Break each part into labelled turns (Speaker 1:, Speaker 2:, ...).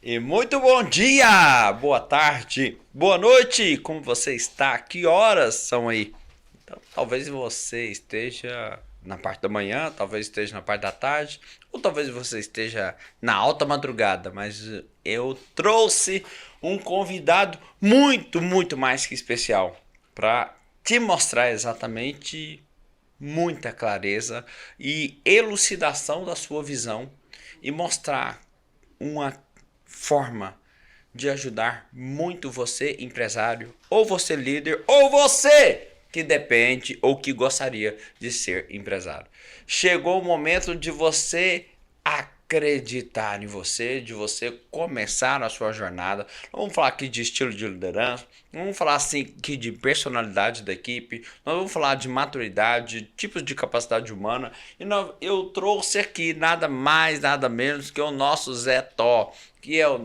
Speaker 1: E muito bom dia, boa tarde, boa noite, como você está? Que horas são aí? Então, talvez você esteja na parte da manhã, talvez esteja na parte da tarde, ou talvez você esteja na alta madrugada, mas eu trouxe um convidado muito mais que especial para te mostrar exatamente muita clareza e elucidação da sua visão e mostrar uma forma de ajudar muito você, empresário, ou você líder, ou você que depende ou que gostaria de ser empresário. Chegou o momento de você acreditar em você, de você começar a sua jornada. Não vamos falar aqui de estilo de liderança, não vamos falar assim aqui de personalidade da equipe, nós vamos falar de maturidade, tipos de capacidade humana. E eu trouxe aqui nada mais, nada menos que o nosso Zé Tó, que é o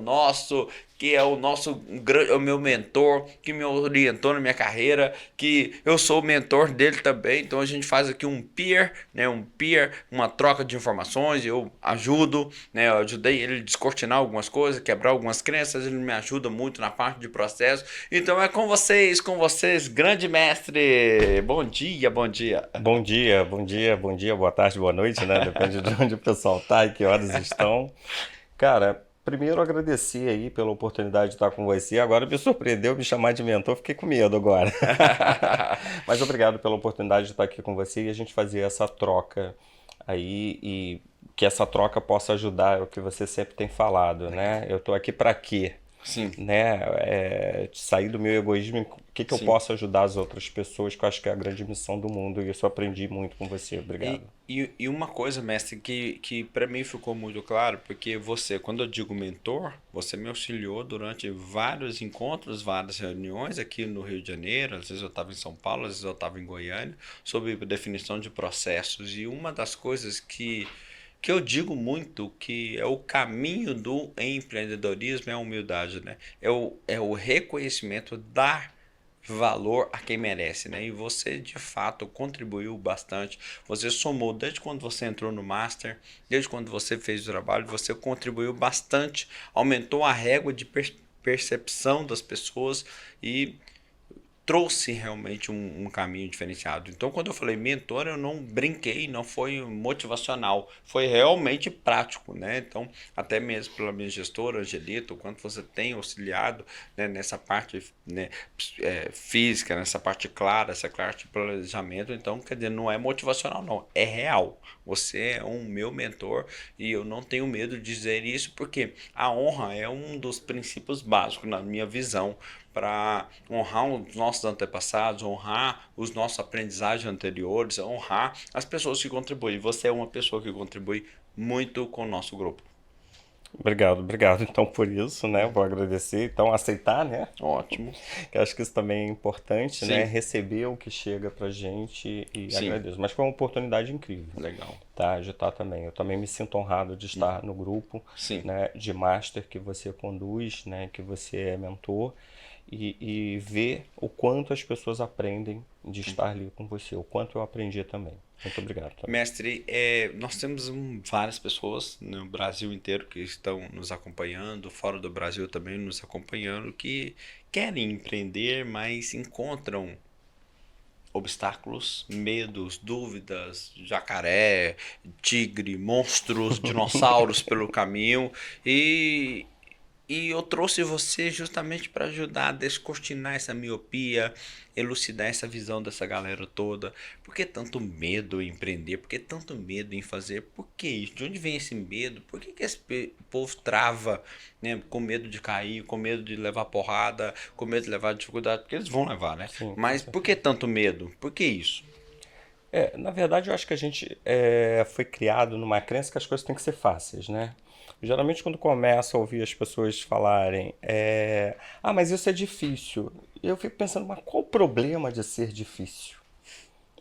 Speaker 1: meu mentor, que me orientou na minha carreira, que eu sou o mentor dele também. Então a gente faz aqui um peer, né, uma troca de informações. Eu ajudo, né, eu ajudei ele a descortinar algumas coisas, quebrar algumas crenças, ele me ajuda muito na parte de processo. Então é com vocês, grande mestre. Bom dia, bom dia.
Speaker 2: Bom dia, boa tarde, boa noite, né? Depende de onde o pessoal tá e que horas estão. Cara, primeiro agradecer aí pela oportunidade de estar com você. Agora me surpreendeu me chamar de mentor, fiquei com medo agora. Mas obrigado pela oportunidade de estar aqui com você e a gente fazer essa troca aí e que essa troca possa ajudar, é o que você sempre tem falado, né? Eu tô aqui para quê?
Speaker 1: Sim,
Speaker 2: Né? Sair do meu egoísmo, o que eu
Speaker 1: sim.
Speaker 2: posso ajudar as outras pessoas, que eu acho que é a grande missão do mundo, e isso eu aprendi muito com você.
Speaker 1: E,
Speaker 2: Obrigado.
Speaker 1: e uma coisa, mestre, que para mim ficou muito claro, porque você, quando eu digo mentor, você me auxiliou durante vários encontros, várias reuniões aqui no Rio de Janeiro, às vezes eu estava em São Paulo, às vezes eu estava em Goiânia, sobre definição de processos. E uma das coisas que eu digo muito que é o caminho do empreendedorismo é a humildade, né? É o reconhecimento, dar valor a quem merece, né? E você de fato contribuiu bastante. Você somou desde quando você entrou no Master, desde quando você fez o trabalho, você contribuiu bastante, aumentou a régua de percepção das pessoas e trouxe realmente um caminho diferenciado. Então, quando eu falei mentor, eu não brinquei, não foi motivacional, foi realmente prático, né? Então, até mesmo pela minha gestora, Angelita, o quanto você tem auxiliado, né, nessa parte, né, física, nessa parte clara, essa parte de planejamento. Então, quer dizer, não é motivacional, não, é real. Você é um meu mentor e eu não tenho medo de dizer isso, porque a honra é um dos princípios básicos na minha visão para honrar os nossos antepassados, honrar os nossos aprendizagens anteriores, honrar as pessoas que contribuem. Você é uma pessoa que contribui muito com o nosso grupo.
Speaker 2: Obrigado então por isso, né? Vou agradecer, então aceitar, né?
Speaker 1: Ótimo.
Speaker 2: Que eu acho que isso também é importante, né?
Speaker 1: Sim,
Speaker 2: Receber o que chega pra gente e
Speaker 1: sim.
Speaker 2: agradeço. Mas foi uma oportunidade incrível,
Speaker 1: Legal.
Speaker 2: tá? De estar também. Eu também me sinto honrado de estar no grupo,
Speaker 1: Sim.
Speaker 2: né? De master que você conduz, né? Que você é mentor e ver o quanto as pessoas aprendem de estar ali com você, o quanto eu aprendi também. Muito obrigado também.
Speaker 1: Mestre, nós temos várias pessoas no Brasil inteiro que estão nos acompanhando, fora do Brasil também nos acompanhando, que querem empreender, mas encontram obstáculos, medos, dúvidas, jacaré, tigre, monstros, dinossauros pelo caminho e e eu trouxe você justamente para ajudar a descortinar essa miopia, elucidar essa visão dessa galera toda. Por que tanto medo em empreender? Por que tanto medo em fazer? Por que isso? De onde vem esse medo? Por que esse povo trava, né? Com medo de cair, com medo de levar porrada, com medo de levar dificuldade? Porque eles vão levar, né?
Speaker 2: Sim, com
Speaker 1: Mas por que
Speaker 2: certeza.
Speaker 1: tanto medo? Por que isso?
Speaker 2: Na verdade, eu acho que a gente foi criado numa crença que as coisas têm que ser fáceis, né? Geralmente, quando começa a ouvir as pessoas falarem, mas isso é difícil, eu fico pensando, mas qual o problema de ser difícil,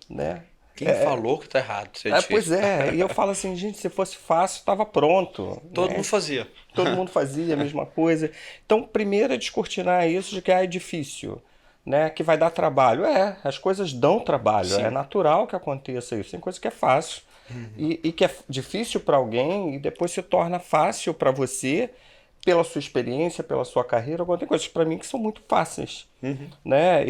Speaker 2: né?
Speaker 1: Quem falou que tá errado ser
Speaker 2: Pois
Speaker 1: difícil?
Speaker 2: é, e eu falo assim, gente, se fosse fácil, estava pronto,
Speaker 1: Todo mundo
Speaker 2: né?
Speaker 1: fazia.
Speaker 2: Todo mundo fazia a mesma coisa. Então, primeiro é descortinar isso de que é difícil, né? Que vai dar trabalho. As coisas dão trabalho, é
Speaker 1: Sim.
Speaker 2: natural que aconteça isso. Tem coisa que é fácil e que é difícil para alguém e depois se torna fácil para você pela sua experiência, pela sua carreira. Agora tem coisas para mim que são muito fáceis, né?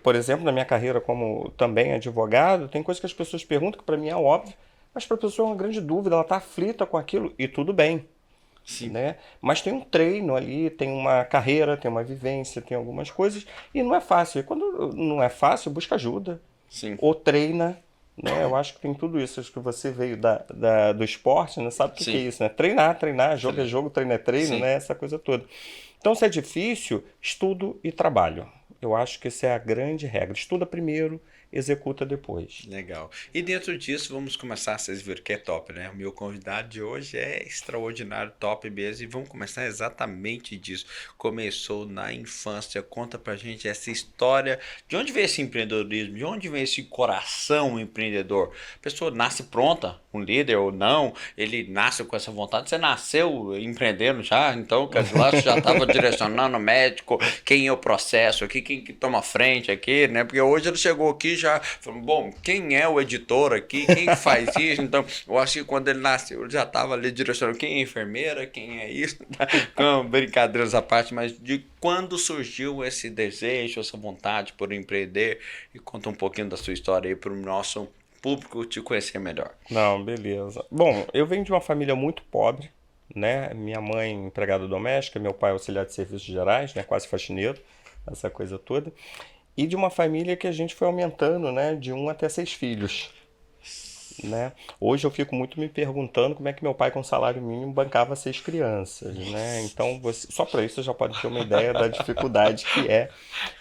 Speaker 2: Por exemplo, na minha carreira como também advogado, tem coisas que as pessoas perguntam que para mim é óbvio, mas para a pessoa é uma grande dúvida, ela está aflita com aquilo e tudo bem,
Speaker 1: Sim,
Speaker 2: né? Mas tem um treino ali, tem uma carreira, tem uma vivência, tem algumas coisas e não é fácil. E quando não é fácil, busca ajuda
Speaker 1: sim,
Speaker 2: ou treina, né? Eu acho que tem tudo isso. Acho que você veio do esporte, né? Sabe o que é
Speaker 1: sim,
Speaker 2: isso, né? Treinar, jogo é jogo, treino é treino,
Speaker 1: sim.
Speaker 2: né? Essa coisa toda. Então, se é difícil, estudo e trabalho. Eu acho que essa é a grande regra. Estuda primeiro, executa depois.
Speaker 1: Legal. E dentro disso, vamos começar. Vocês viram que é top, né? O meu convidado de hoje é extraordinário, top mesmo. E vamos começar exatamente disso. Começou na infância. Conta pra gente essa história. De onde veio esse empreendedorismo? De onde vem esse coração empreendedor? A pessoa nasce pronta, um líder ou não? Ele nasce com essa vontade. Você nasceu empreendendo já? Então, quer dizer, lá você já estava direcionando o médico, quem é o processo aqui, quem que toma frente aqui, né? Porque hoje ele chegou aqui já falando, bom, quem é o editor aqui, quem que faz isso? Então, eu acho que quando ele nasceu, ele já estava ali direcionando quem é enfermeira, quem é isso, com brincadeiras à parte, mas de quando surgiu esse desejo, essa vontade por empreender, e conta um pouquinho da sua história aí para o nosso público te conhecer melhor.
Speaker 2: Não, beleza. Bom, eu venho de uma família muito pobre, né? Minha mãe empregada doméstica, meu pai auxiliar de serviços gerais, né? Quase faxineiro, essa coisa toda. E de uma família que a gente foi aumentando, né? De um até 6 filhos, né? Hoje eu fico muito me perguntando como é que meu pai com salário mínimo bancava 6 crianças, né? Então, só para isso você já pode ter uma ideia da dificuldade que é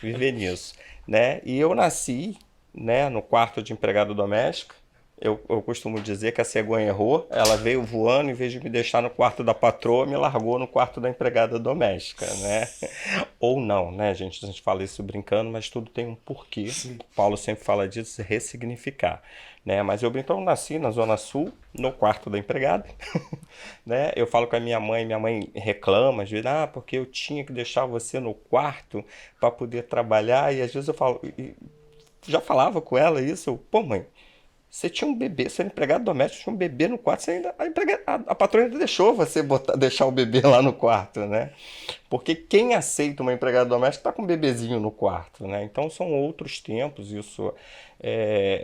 Speaker 2: viver nisso, né? E eu nasci, né, no quarto de empregada doméstica. Eu costumo dizer que a cegonha errou, ela veio voando, em vez de me deixar no quarto da patroa, me largou no quarto da empregada doméstica, né? Ou não, né, gente? A gente fala isso brincando, mas tudo tem um porquê. Paulo sempre fala disso, ressignificar, né? Mas então eu nasci na Zona Sul, no quarto da empregada, né? Eu falo com a minha mãe reclama, às vezes, porque eu tinha que deixar você no quarto para poder trabalhar, e às vezes eu falo, já falava com ela isso, pô mãe, você tinha um bebê, você era empregado doméstico, tinha um bebê no quarto, você ainda, a patroa ainda deixou você deixar o bebê lá no quarto, né? Porque quem aceita uma empregada doméstica está com um bebezinho no quarto, né? Então são outros tempos, isso.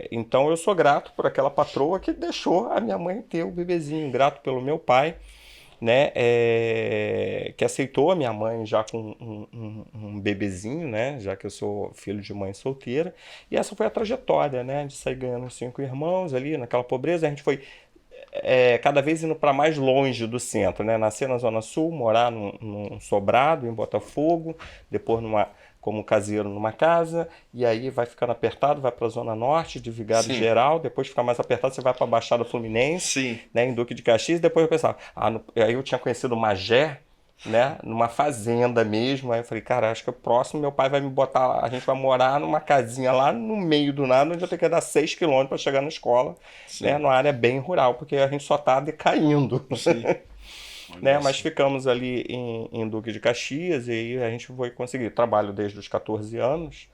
Speaker 2: Então eu sou grato por aquela patroa que deixou a minha mãe ter o bebezinho, grato pelo meu pai, né, que aceitou a minha mãe já com um bebezinho, né, já que eu sou filho de mãe solteira, e essa foi a trajetória, né, de sair ganhando uns 5 irmãos ali, naquela pobreza. A gente foi cada vez indo para mais longe do centro, né, nascer na Zona Sul, morar num sobrado em Botafogo, depois como caseiro numa casa, e aí vai ficando apertado, vai para a Zona Norte, de Vigário
Speaker 1: Sim,
Speaker 2: Geral, depois fica mais apertado, você vai para a Baixada Fluminense,
Speaker 1: sim,
Speaker 2: né, em Duque de Caxias, depois eu pensava, aí eu tinha conhecido Magé, né, numa fazenda mesmo, aí eu falei, cara, acho que o próximo meu pai vai me botar lá, a gente vai morar numa casinha lá no meio do nada, onde eu tenho que dar 6 quilômetros para chegar na escola, né,
Speaker 1: sim,
Speaker 2: numa área bem rural, porque a gente só tá decaindo,
Speaker 1: sim.
Speaker 2: né,
Speaker 1: Olha
Speaker 2: mas
Speaker 1: só.
Speaker 2: ficamos ali em Duque de Caxias, e aí a gente foi conseguir trabalho desde os 14 anos,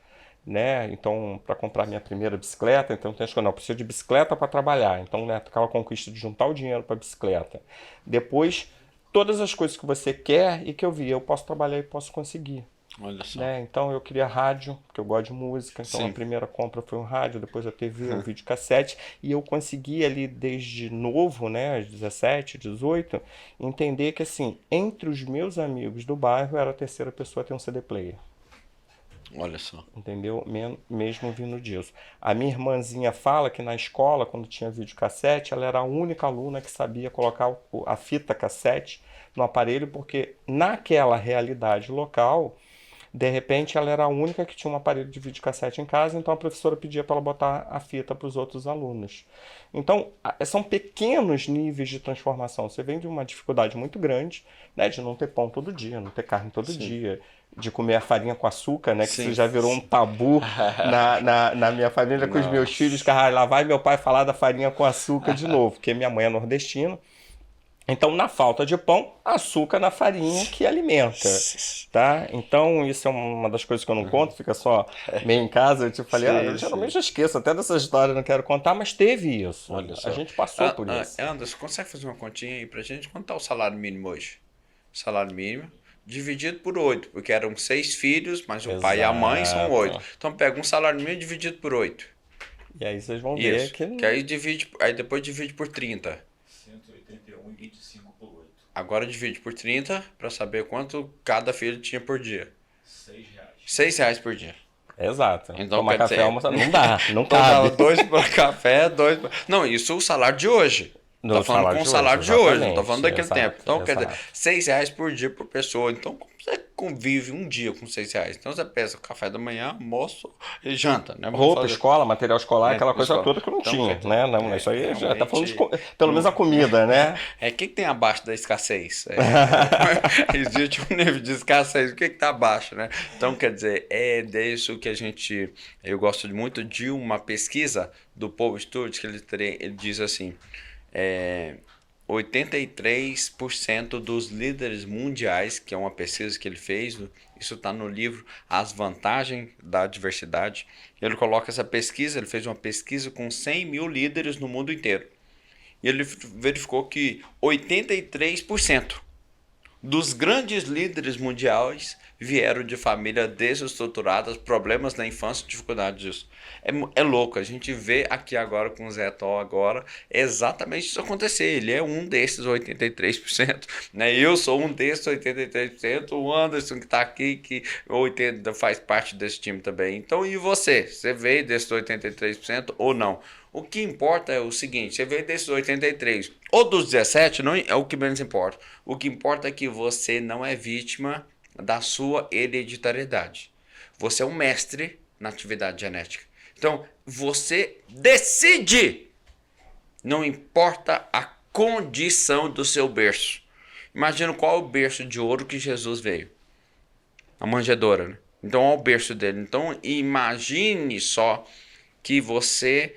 Speaker 2: né? Então, para comprar minha primeira bicicleta, então tem que não, eu preciso de bicicleta para trabalhar. Então, né, aquela conquista de juntar o dinheiro para bicicleta. Depois, todas as coisas que você quer e que eu vi, eu posso trabalhar e posso conseguir,
Speaker 1: Olha só.
Speaker 2: né? Então, eu queria rádio, porque eu gosto de música. Então, a
Speaker 1: Sim.
Speaker 2: primeira compra foi um rádio, depois a TV, o videocassete, e eu consegui ali desde novo, né, aos 17, 18, entender que assim, entre os meus amigos do bairro, eu era a terceira pessoa a ter um CD player.
Speaker 1: Olha só.
Speaker 2: Entendeu? Mesmo vindo disso. A minha irmãzinha fala que na escola, quando tinha videocassete, ela era a única aluna que sabia colocar a fita cassete no aparelho, porque naquela realidade local, de repente ela era a única que tinha um aparelho de videocassete em casa, então a professora pedia para ela botar a fita para os outros alunos. Então, são pequenos níveis de transformação. Você vem de uma dificuldade muito grande, né, de não ter pão todo dia, não ter carne todo
Speaker 1: Sim.
Speaker 2: dia, de comer a farinha com açúcar, né, que isso
Speaker 1: Sim.
Speaker 2: já virou um tabu na minha família com os meus filhos, que
Speaker 1: Nossa.
Speaker 2: lá vai meu pai falar da farinha com açúcar de novo, porque minha mãe é nordestina. Então, na falta de pão, açúcar na farinha que alimenta, tá? Então, isso é uma das coisas que eu não conto, fica só meio em casa. Eu te falei, eu
Speaker 1: Sim,
Speaker 2: geralmente
Speaker 1: sim.
Speaker 2: eu esqueço até dessa história, não quero contar, mas teve isso.
Speaker 1: Olha
Speaker 2: A
Speaker 1: só.
Speaker 2: gente passou por isso.
Speaker 1: Anderson, consegue fazer uma continha aí pra gente? Quanto tá o salário mínimo hoje? salário mínimo, dividido por 8, porque eram 6 filhos, mas o pai e a mãe são 8.
Speaker 2: Exato.
Speaker 1: Então pega um salário mínimo dividido por 8.
Speaker 2: E aí vocês vão ver
Speaker 1: Isso.
Speaker 2: que
Speaker 1: Que aí divide, aí depois divide por 30.
Speaker 3: 181,25 por 8.
Speaker 1: Agora divide por 30 para saber quanto cada filho tinha por dia.
Speaker 3: R$ 6.
Speaker 1: R$ 6 por dia.
Speaker 2: Exato.
Speaker 1: Então,
Speaker 2: Tomar
Speaker 1: quer
Speaker 2: café,
Speaker 1: dizer,
Speaker 2: almoçar, não dá, não
Speaker 1: Então dava
Speaker 2: cabe.
Speaker 1: 2 para café, 2 para... Não, isso é o salário de hoje.
Speaker 2: No
Speaker 1: Tá falando
Speaker 2: salário
Speaker 1: com o
Speaker 2: de
Speaker 1: salário
Speaker 2: hoje,
Speaker 1: de hoje, não tô
Speaker 2: exatamente,
Speaker 1: falando daquele
Speaker 2: exato,
Speaker 1: tempo. Então, quer dizer,
Speaker 2: exato.
Speaker 1: R$ 6 por dia por pessoa. Então, como você convive um dia com R$ 6? Então, você pensa café da manhã, almoço e janta, né? Vamos
Speaker 2: Roupa,
Speaker 1: fazer-
Speaker 2: escola, material escolar,
Speaker 1: É,
Speaker 2: aquela coisa
Speaker 1: escola.
Speaker 2: toda que não
Speaker 1: Então,
Speaker 2: tinha,
Speaker 1: quer dizer,
Speaker 2: né? Não, isso aí já tá falando de,
Speaker 1: realmente,
Speaker 2: pelo menos a comida, né?
Speaker 1: O que tem abaixo da escassez? Existe um nível de escassez, o que tá abaixo, né? Então, quer dizer, é disso que eu gosto muito de uma pesquisa do Paul Sturges, que ele diz assim, 83% dos líderes mundiais, que é uma pesquisa que ele fez, isso está no livro As Vantagens da Diversidade. Ele coloca essa pesquisa, ele fez uma pesquisa com 100 mil líderes no mundo inteiro. E ele verificou que 83% dos grandes líderes mundiais vieram de famílias desestruturadas, problemas na infância, dificuldades disso. É louco, a gente vê aqui agora com o Zé Tó agora exatamente isso acontecer. Ele é um desses 83%, né? Eu sou um desses 83%, o Anderson que está aqui, que 80, faz parte desse time também. Então, e você? Você veio desses 83% ou não? O que importa é o seguinte, você veio desses 83 ou dos 17, não é o que menos importa. O que importa é que você não é vítima da sua hereditariedade. Você é um mestre na atividade genética. Então, você decide, não importa a condição do seu berço. Imagina qual é o berço de ouro que Jesus veio. A manjedoura, né? Então, olha o berço dele. Então, imagine só que você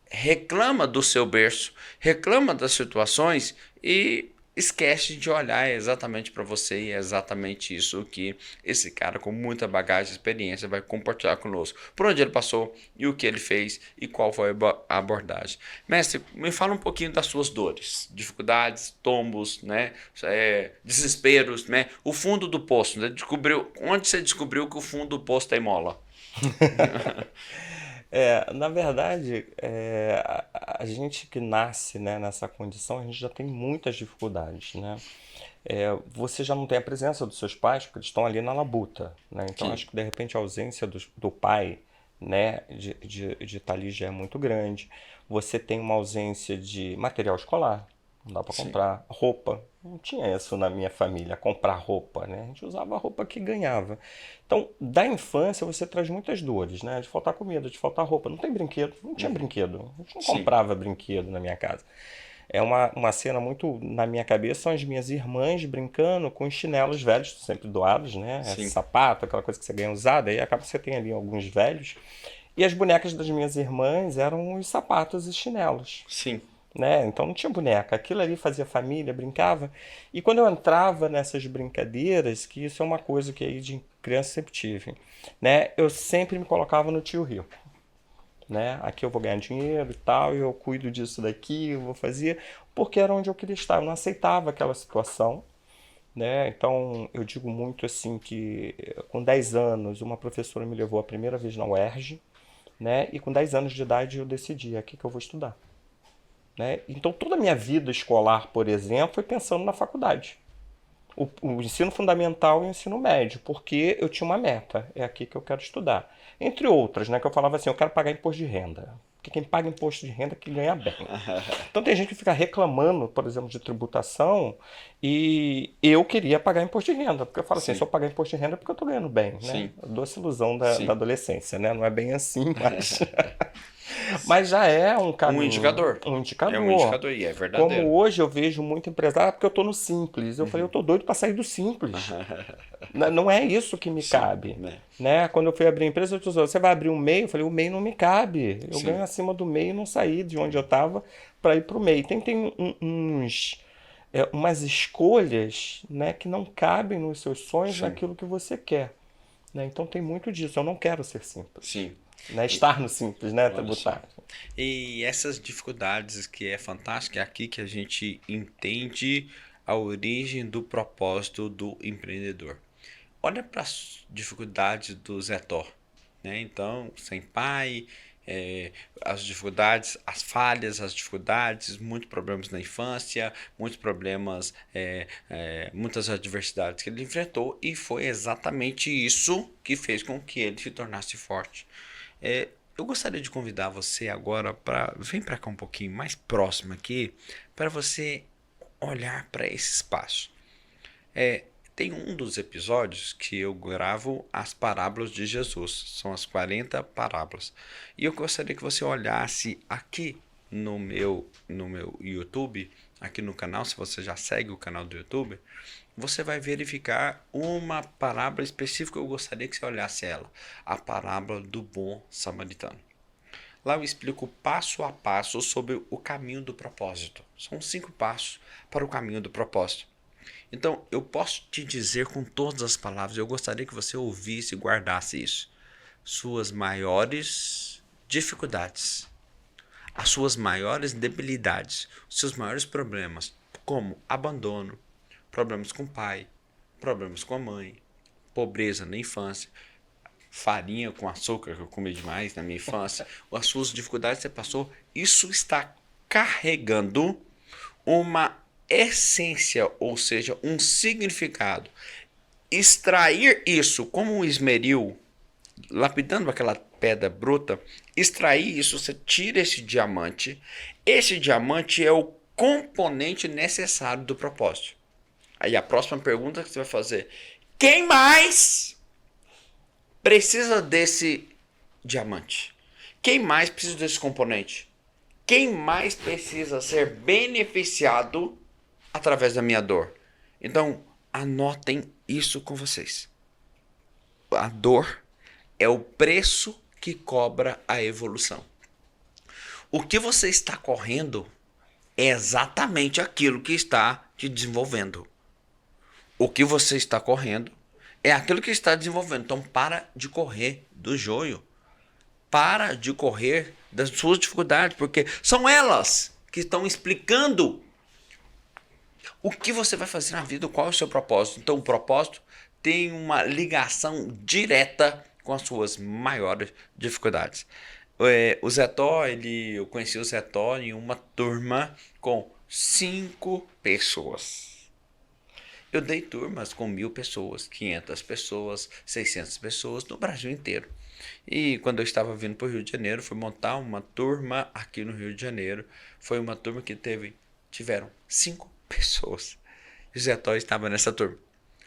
Speaker 1: reclama do seu berço, reclama das situações e esquece de olhar exatamente para você, e é exatamente isso que esse cara com muita bagagem e experiência vai compartilhar conosco. Por onde ele passou e o que ele fez e qual foi a abordagem. Mestre, me fala um pouquinho das suas dores, dificuldades, tombos, né? Desesperos, né? O fundo do poço, né? Onde você descobriu que o fundo do poço tem mola?
Speaker 2: Na verdade, a gente que nasce, né, nessa condição, a gente já tem muitas dificuldades, né? Você já não tem a presença dos seus pais, porque eles estão ali na labuta, né? Então,
Speaker 1: Sim.
Speaker 2: acho que, de repente, a ausência do pai, né, de estar ali já é muito grande. Você tem uma ausência de material escolar, não dá para
Speaker 1: Sim.
Speaker 2: comprar roupa. Não tinha isso na minha família, comprar roupa, né? A gente usava a roupa que ganhava. Então, da infância você traz muitas dores, né? De faltar comida, de faltar roupa. Não tem brinquedo, não tinha brinquedo. A gente não
Speaker 1: Sim.
Speaker 2: comprava brinquedo na minha casa. É uma cena muito na minha cabeça, são as minhas irmãs brincando com os chinelos velhos, sempre doados, né?
Speaker 1: Sim.
Speaker 2: Sapato, aquela coisa que você ganha usada, aí acaba que você tem ali alguns velhos. E as bonecas das minhas irmãs eram os sapatos e chinelos,
Speaker 1: Sim.
Speaker 2: né? Então não tinha boneca. Aquilo ali fazia família, brincava. E quando eu entrava nessas brincadeiras, que isso é uma coisa que aí de criança sempre tive, né? Eu sempre me colocava no tio rico, né? Aqui eu vou ganhar dinheiro e tal, e eu cuido disso daqui, eu vou fazer, porque era onde eu queria estar. Eu não aceitava aquela situação, né? Então eu digo muito assim que com 10 anos uma professora me levou a primeira vez na UERJ, né? E com 10 anos de idade eu decidi, é aqui que eu vou estudar. Né? Então toda a minha vida escolar, por exemplo, foi pensando na faculdade. O ensino fundamental e o ensino médio, porque eu tinha uma meta, é aqui que eu quero estudar. Entre outras, né, que eu falava assim, eu quero pagar imposto de renda. Porque quem paga imposto de renda é que ganha bem. Então tem gente que fica reclamando, por exemplo, de tributação, e eu queria pagar imposto de renda. Porque eu falo assim,
Speaker 1: Sim.
Speaker 2: se eu pagar imposto de renda é porque eu estou ganhando bem. Né?
Speaker 1: Sim.
Speaker 2: A doce ilusão da
Speaker 1: Sim.
Speaker 2: adolescência, né? Não é bem assim, mas... Mas já é um caminho.
Speaker 1: Um indicador.
Speaker 2: Um indicador.
Speaker 1: É um indicador e é verdadeiro.
Speaker 2: Como hoje eu vejo muito empresário, porque eu estou no simples. Eu falei, eu estou doido para sair do simples. Não é isso que me cabe. Né? Quando eu fui abrir a empresa, eu disse, você vai abrir um MEI? Eu falei, o MEI não me cabe. Eu
Speaker 1: Sim.
Speaker 2: ganho acima do MEI e não saí de onde eu estava para ir para o MEI. Tem umas escolhas, né, que não cabem nos seus sonhos,
Speaker 1: Sim.
Speaker 2: naquilo que você quer. Né? Então tem muito disso. Eu não quero ser simples.
Speaker 1: Sim.
Speaker 2: Né? Estar no simples, né?
Speaker 1: Olha
Speaker 2: Tributário.
Speaker 1: E essas dificuldades que é fantástico, é aqui que a gente entende a origem do propósito do empreendedor. Olha para as dificuldades do Zé Thó, né? Então, sem pai, as dificuldades, as falhas, as dificuldades, muitos problemas na infância, muitos problemas, muitas adversidades que ele enfrentou, e foi exatamente isso que fez com que ele se tornasse forte. Eu gostaria de convidar você agora para vem para cá um pouquinho mais próximo aqui, para você olhar para esse espaço. Tem um dos episódios que eu gravo as parábolas de Jesus. São as 40 parábolas. E eu gostaria que você olhasse aqui no meu YouTube, aqui no canal, se você já segue o canal do YouTube, você vai verificar uma parábola específica. Eu gostaria que você olhasse ela. A parábola do bom samaritano. Lá eu explico passo a passo sobre o caminho do propósito. São 5 passos para o caminho do propósito. Então, eu posso te dizer com todas as palavras, eu gostaria que você ouvisse e guardasse isso. Suas maiores dificuldades, as suas maiores debilidades, os seus maiores problemas, como abandono, problemas com o pai, problemas com a mãe, pobreza na infância, farinha com açúcar que eu comi demais na minha infância, as suas dificuldades que você passou, isso está carregando uma essência, ou seja, um significado. Extrair isso como um esmeril, lapidando aquela pedra bruta, extrair isso, você tira esse diamante. Esse diamante é o componente necessário do propósito. Aí a próxima pergunta que você vai fazer: quem mais precisa desse diamante? Quem mais precisa desse componente? Quem mais precisa ser beneficiado através da minha dor? Então, anotem isso com vocês. A dor é o preço que cobra a evolução. O que você está correndo é exatamente aquilo que está te desenvolvendo. O que você está correndo é aquilo que está desenvolvendo. Então, para de correr do joio. Para de correr das suas dificuldades, porque são elas que estão explicando o que você vai fazer na vida, qual é o seu propósito. Então, o propósito tem uma ligação direta com as suas maiores dificuldades. O Zé Thó, eu conheci o Zé Thó em uma turma com 5 pessoas. Eu dei turmas com 1.000 pessoas, 500 pessoas, 600 pessoas no Brasil inteiro. E quando eu estava vindo para o Rio de Janeiro, fui montar uma turma aqui no Rio de Janeiro. Foi uma turma que tiveram 5 pessoas. E o Zé Thó estava nessa turma.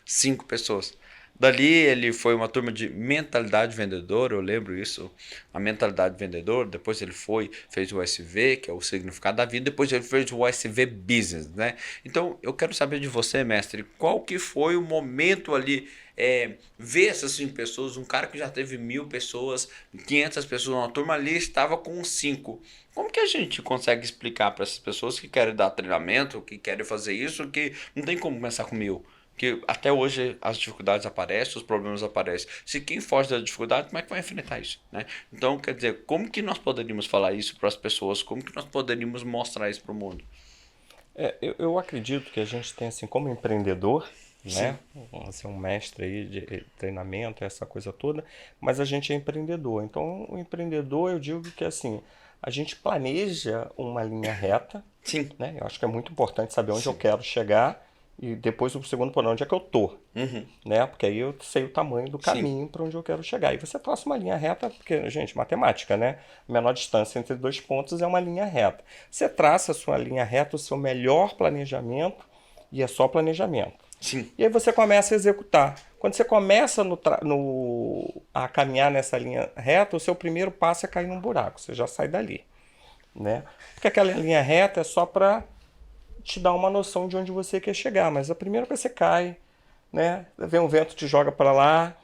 Speaker 1: 5 pessoas. Dali ele foi uma turma de mentalidade vendedora, eu lembro isso, a mentalidade vendedora. Depois ele fez o SV, que é o significado da vida. Depois ele fez o SV Business, né? Então eu quero saber de você, mestre, qual que foi o momento ali, ver essas 5 pessoas, um cara que já teve 1.000 pessoas, 500 pessoas numa turma, ali estava com 5. Como que a gente consegue explicar para essas pessoas que querem dar treinamento, que querem fazer isso, que não tem como começar com 1.000? Que até hoje as dificuldades aparecem, os problemas aparecem. Se quem foge da dificuldade, como é que vai enfrentar isso, né? Então, quer dizer, como que nós poderíamos falar isso para as pessoas? Como que nós poderíamos mostrar isso para o mundo?
Speaker 2: Eu acredito que a gente tem, assim, como empreendedor, né? Assim, um mestre aí de treinamento, essa coisa toda, mas a gente é empreendedor. Então, o empreendedor, eu digo que, assim, a gente planeja uma linha reta,
Speaker 1: Sim.
Speaker 2: né? Eu acho que é muito importante saber onde eu quero chegar. E depois o segundo ponto, onde é que eu tô, né? Porque aí eu sei o tamanho do caminho para onde eu quero chegar. E você traça uma linha reta, porque, gente, matemática, né? A menor distância entre 2 pontos é uma linha reta. Você traça a sua linha reta, o seu melhor planejamento, e é só planejamento.
Speaker 1: Sim.
Speaker 2: E aí você começa a executar. Quando você começa a caminhar nessa linha reta, o seu primeiro passo é cair num buraco. Você já sai dali, né? Porque aquela linha reta é só para te dá uma noção de onde você quer chegar, mas a primeira coisa você cai, né? Vem um vento, te joga para lá,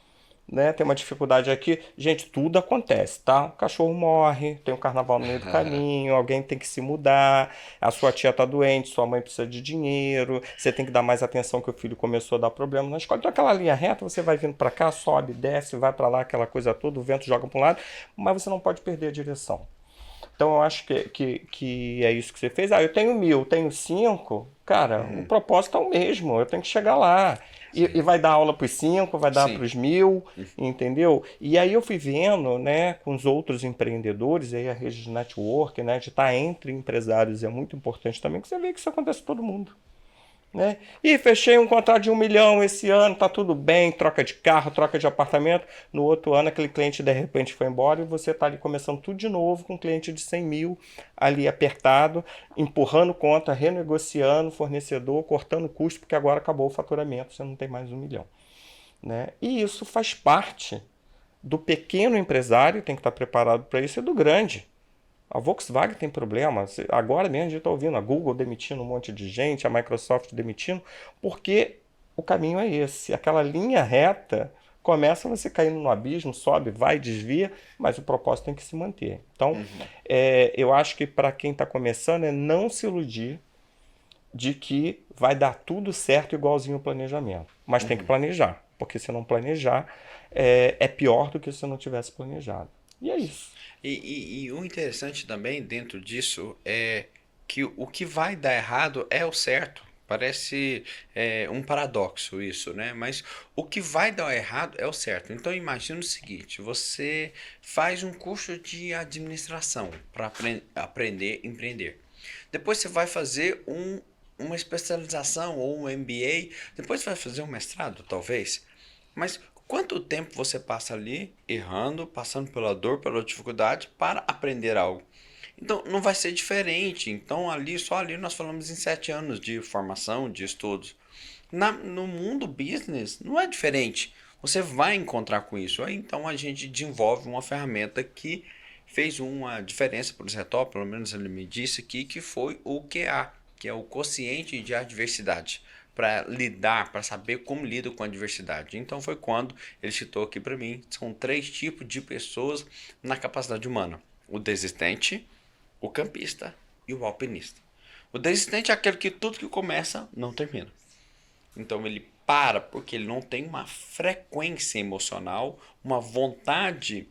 Speaker 2: né? Tem uma dificuldade aqui. Gente, tudo acontece, tá? O cachorro morre, tem um carnaval no meio do caminho, alguém tem que se mudar, a sua tia tá doente, sua mãe precisa de dinheiro, você tem que dar mais atenção que o filho começou a dar problema na escola. Então aquela linha reta, você vai vindo para cá, sobe, desce, vai para lá, aquela coisa toda, o vento joga para um lado, mas você não pode perder a direção. Então eu acho que é isso que você fez. Eu tenho 1.000, eu tenho 5, cara, o propósito é o mesmo, eu tenho que chegar lá. E vai dar aula para os 5, vai dar
Speaker 1: Sim.
Speaker 2: para os 1.000, entendeu? E aí eu fui vendo, né, com os outros empreendedores, aí a rede de network, né, de estar entre empresários é muito importante também, que você vê que isso acontece com todo mundo. Né? E fechei um contrato de 1 milhão esse ano, tá tudo bem, troca de carro, troca de apartamento. No outro ano, aquele cliente de repente foi embora e você tá ali começando tudo de novo com um cliente de 100 mil ali apertado, empurrando conta, renegociando fornecedor, cortando custo, porque agora acabou o faturamento, você não tem mais 1 milhão. Né? E isso faz parte do pequeno empresário, tem que estar preparado para isso, e do grande. A Volkswagen tem problema. Agora mesmo a gente está ouvindo a Google demitindo um monte de gente, a Microsoft demitindo, porque o caminho é esse. Aquela linha reta começa você caindo no abismo, sobe, vai, desvia, mas o propósito tem que se manter. Então, eu acho que para quem está começando é não se iludir de que vai dar tudo certo igualzinho ao planejamento. Mas tem que planejar, porque se não planejar, é pior do que se não tivesse planejado. E é isso.
Speaker 1: E o interessante também dentro disso é que o que vai dar errado é o certo. Parece um paradoxo isso, né? Mas o que vai dar errado é o certo. Então imagine o seguinte: você faz um curso de administração para aprender a empreender. Depois você vai fazer uma especialização ou um MBA. Depois você vai fazer um mestrado, talvez. Mas quanto tempo você passa ali errando, passando pela dor, pela dificuldade para aprender algo? Então não vai ser diferente. Então só ali nós falamos em 7 anos de formação, de estudos. No mundo business não é diferente. Você vai encontrar com isso. Aí então a gente desenvolve uma ferramenta que fez uma diferença para o Zé Tó, pelo menos ele me disse aqui, que foi o QA, que é o quociente de adversidade, para lidar, para saber como lida com a adversidade. Então foi quando ele citou aqui para mim, são 3 tipos de pessoas na capacidade humana: o desistente, o campista e o alpinista. O desistente é aquele que tudo que começa não termina. Então ele para porque ele não tem uma frequência emocional, uma vontade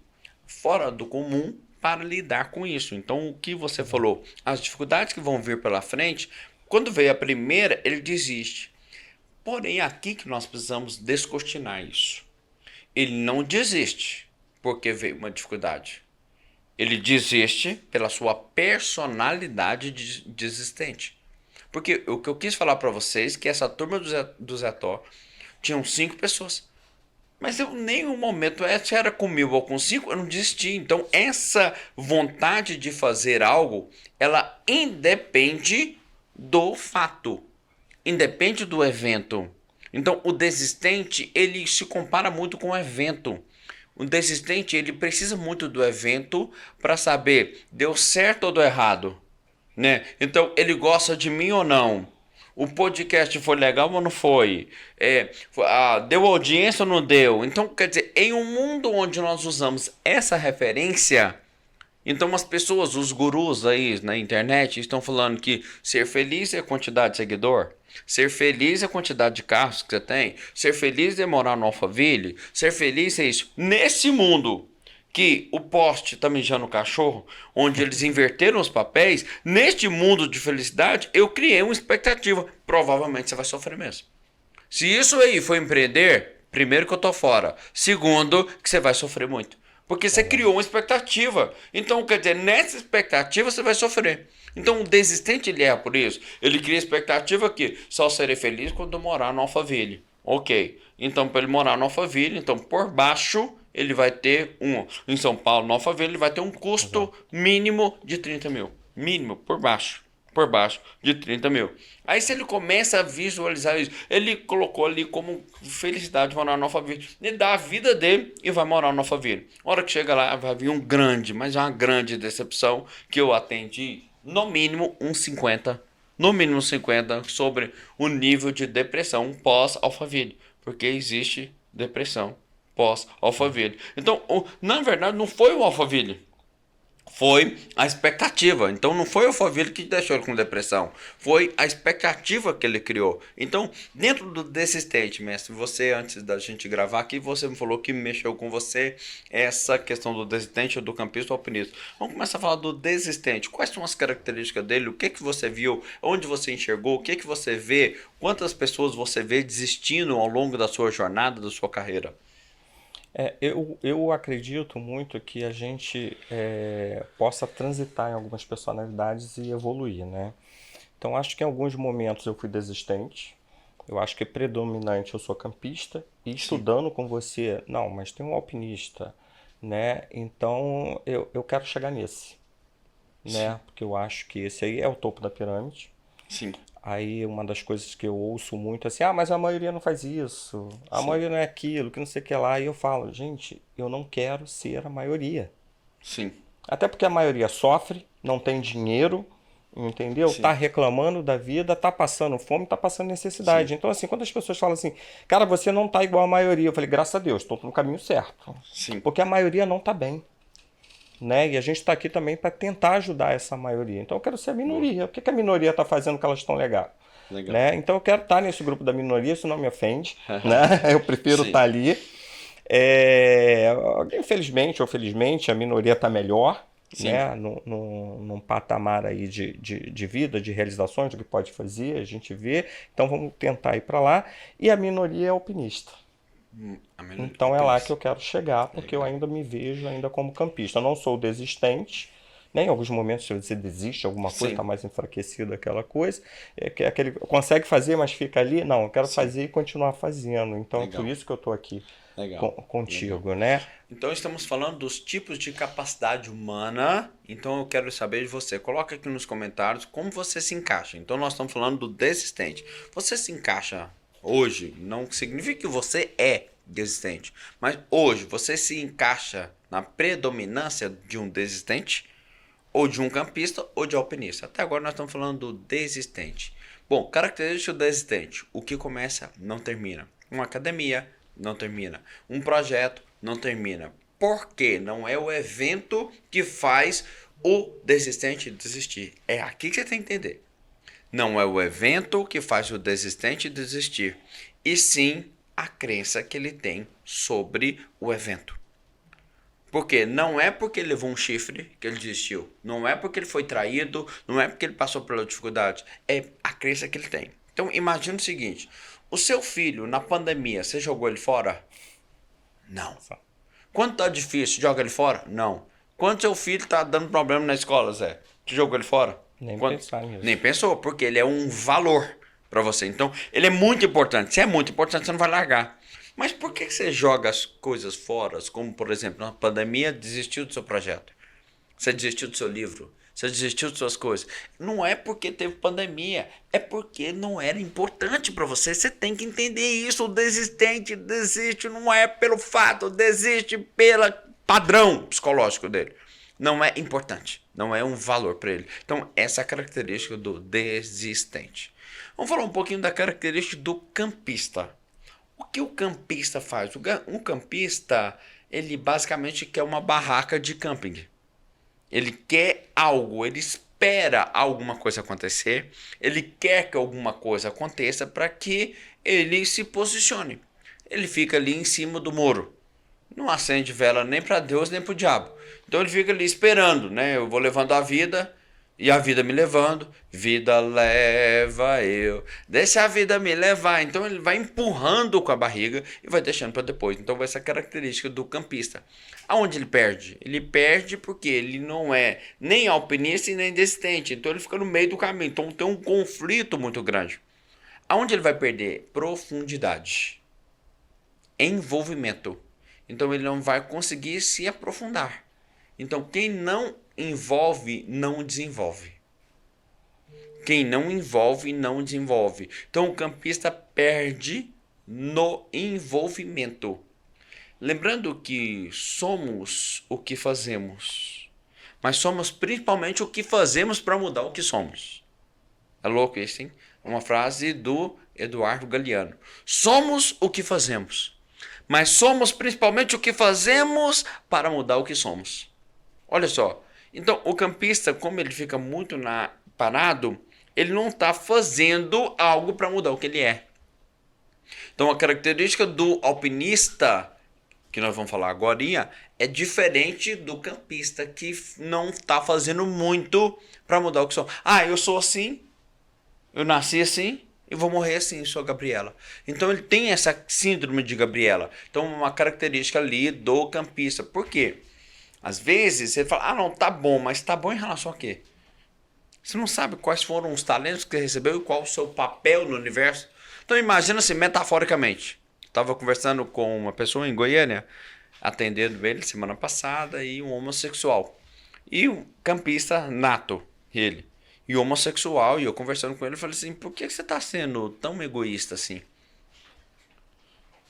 Speaker 1: fora do comum para lidar com isso. Então o que você falou, as dificuldades que vão vir pela frente, quando veio a primeira, ele desiste. Porém, é aqui que nós precisamos descortinar isso. Ele não desiste porque veio uma dificuldade. Ele desiste pela sua personalidade desistente. Porque o que eu quis falar para vocês é que essa turma do Zé Tó tinham 5 pessoas. Mas eu em nenhum momento, se era com 1.000 ou com 5, eu não desisti. Então essa vontade de fazer algo, ela independe do fato. Independe do evento. Então o desistente, ele se compara muito com o evento. O desistente, ele precisa muito do evento para saber deu certo ou deu errado, né? Então ele gosta de mim ou não? O podcast foi legal ou não foi? Deu audiência ou não deu? Então, quer dizer, em um mundo onde nós usamos essa referência, então as pessoas, os gurus aí na internet estão falando que ser feliz é a quantidade de seguidor, ser feliz é a quantidade de carros que você tem, ser feliz é morar no Alphaville, ser feliz é isso. Nesse mundo que o poste tá mijando o cachorro, onde eles inverteram os papéis, neste mundo de felicidade, eu criei uma expectativa. Provavelmente você vai sofrer mesmo. Se isso aí for empreender, primeiro que eu tô fora. Segundo, que você vai sofrer muito. Porque você criou uma expectativa. Então, quer dizer, nessa expectativa você vai sofrer. Então, o desistente, ele erra por isso. Ele cria a expectativa que só serei feliz quando eu morar no Alphaville. Ok. Então, para ele morar no Alphaville, então, por baixo, ele vai ter em São Paulo, no Alphaville, ele vai ter um custo mínimo de 30 mil. Mínimo, por baixo de 30 mil. Aí se ele começa a visualizar isso, ele colocou ali como felicidade morar no Alphaville. Ele dá a vida dele e vai morar no Alphaville. A hora que chega lá, vai vir uma grande decepção, que eu atendi no mínimo uns 50. No mínimo 50 sobre o nível de depressão pós-Alphaville. Porque existe depressão pós-Alphaville. Então, na verdade, não foi o Alphaville. Foi a expectativa. Então não foi o Alphaville que deixou ele com depressão. Foi a expectativa que ele criou. Então, dentro desse state, mestre, você, antes da gente gravar aqui, você me falou que mexeu com você essa questão do desistente, do campista ou alpinista. Vamos começar a falar do desistente. Quais são as características dele? O que que você viu? Onde você enxergou? O que que você vê? Quantas pessoas você vê desistindo ao longo da sua jornada, da sua carreira?
Speaker 2: Eu acredito muito que a gente possa transitar em algumas personalidades e evoluir, né? Então, acho que em alguns momentos eu fui desistente. Eu acho que predominante eu sou campista. E
Speaker 1: Sim,
Speaker 2: estudando com você, não, mas tem um alpinista, né? Então, eu quero chegar nesse,
Speaker 1: sim,
Speaker 2: né? Porque eu acho que esse aí é o topo da pirâmide.
Speaker 1: sim,
Speaker 2: Aí uma das coisas que eu ouço muito é assim, ah, mas a maioria não faz isso, a
Speaker 1: sim,
Speaker 2: maioria não é aquilo, que não sei o que lá. E eu falo, gente, eu não quero ser a maioria.
Speaker 1: sim,
Speaker 2: Até porque a maioria sofre, não tem dinheiro, entendeu? Tá
Speaker 1: sim,
Speaker 2: reclamando da vida, tá passando fome, tá passando
Speaker 1: sim,
Speaker 2: necessidade. Então, assim, quando as pessoas falam assim, cara, você não tá igual a maioria, eu falei, graças a Deus, estou no caminho certo.
Speaker 1: sim.
Speaker 2: Porque a maioria não tá bem, né? E a gente está aqui também para tentar ajudar essa maioria. Então eu quero ser a
Speaker 1: Boa.
Speaker 2: minoria. O que que a minoria está fazendo que elas estão legal?
Speaker 1: Legal.
Speaker 2: Né? Então eu quero estar nesse grupo da minoria, isso não me ofende, né? Eu prefiro
Speaker 1: Sim,
Speaker 2: estar ali. É, infelizmente ou felizmente a minoria está melhor,
Speaker 1: sim.
Speaker 2: né? Num patamar aí de vida, de realizações, do que pode fazer, a gente vê. Então vamos tentar ir para lá. E a minoria é alpinista.
Speaker 1: A melhor
Speaker 2: Então é lá que
Speaker 1: alpinista.
Speaker 2: eu quero chegar, porque eu
Speaker 1: Legal.
Speaker 2: ainda me vejo ainda como campista. Eu não sou desistente, né? Em alguns momentos se você desiste, alguma coisa está
Speaker 1: Sim,
Speaker 2: mais enfraquecido aquela coisa, que aquele consegue fazer, mas fica ali, não, eu quero
Speaker 1: sim.
Speaker 2: fazer e continuar fazendo. Então é por
Speaker 1: Legal.
Speaker 2: isso que eu estou aqui
Speaker 1: Legal. Legal.
Speaker 2: contigo, né?
Speaker 1: Então estamos falando dos tipos de capacidade humana. Então eu quero saber de você. Coloca aqui nos comentários como você se encaixa. Então nós estamos falando do desistente. Você se encaixa hoje, não significa que você é desistente, mas hoje você se encaixa na predominância de um desistente? Ou de um campista ou de alpinista. Até agora nós estamos falando do desistente. Bom, característica do desistente. O que começa não termina. Uma academia não termina. Um projeto não termina. Por quê? Não é o evento que faz o desistente desistir. É aqui que você tem que entender. Não é o evento que faz o desistente desistir, e sim a crença que ele tem sobre o evento. Porque não é porque ele levou um chifre que ele desistiu. Não é porque ele foi traído. Não é porque ele passou pela dificuldade. É a crença que ele tem. Então imagine o seguinte: o seu filho na pandemia, você jogou ele fora? Não. Quando tá difícil, joga ele fora? Não. Quando seu filho tá dando problema na escola, Zé, você jogou ele fora?
Speaker 2: Nem
Speaker 1: Quando?
Speaker 2: pensar
Speaker 1: Nem
Speaker 2: nisso.
Speaker 1: pensou, porque ele é um valor para você. Então, ele é muito importante. Se é muito importante, você não vai largar. Mas por que você joga as coisas fora? Como, por exemplo, na pandemia, desistiu do seu projeto. Você desistiu do seu livro. Você desistiu de suas coisas. Não é porque teve pandemia. É porque não era importante para você. Você tem que entender isso. O desistente desiste não é pelo fato. Desiste pelo padrão psicológico dele. Não é importante. Não é um valor para ele. Então, essa é a característica do desistente. Vamos falar um pouquinho da característica do campista. O que o campista faz? O campista, ele basicamente quer uma barraca de camping. Ele quer algo, ele espera alguma coisa acontecer, ele quer que alguma coisa aconteça para que ele se posicione. Ele fica ali em cima do muro. Não acende vela nem para Deus nem para o diabo. Então ele fica ali esperando, né? Eu vou levando a vida e a vida me levando. Vida leva eu. Deixa a vida me levar. Então ele vai empurrando com a barriga e vai deixando para depois. Então vai ser a característica do campista. Aonde ele perde? Ele perde porque ele não é nem alpinista e nem desistente. Então ele fica no meio do caminho. Então tem um conflito muito grande. Aonde ele vai perder? Profundidade, envolvimento. Então ele não vai conseguir se aprofundar. Então quem não envolve, não desenvolve. Quem não envolve, não desenvolve. Então o campista perde no envolvimento. Lembrando que somos o que fazemos, mas somos principalmente o que fazemos para mudar o que somos. É louco isso, hein? Uma frase do Eduardo Galeano. Somos o que fazemos, mas somos principalmente o que fazemos para mudar o que somos. Olha só, Então, o campista, como ele fica muito parado, ele não está fazendo algo para mudar o que ele é. Então, a característica do alpinista, que nós vamos falar agora, é diferente do campista, que não está fazendo muito para mudar o que sou. Ah, eu sou assim, eu nasci assim e vou morrer assim, sou Gabriela. Então, ele tem essa síndrome de Gabriela. Então, uma característica ali do campista. Por quê? Às vezes, você fala, não, tá bom, mas tá bom em relação a quê? Você não sabe quais foram os talentos que você recebeu e qual o seu papel no universo. Então imagina assim, metaforicamente. Estava conversando com uma pessoa em Goiânia, atendendo ele semana passada, e um homossexual. E um campista nato, ele. E homossexual, e eu conversando com ele, eu falei assim, por que você está sendo tão egoísta assim?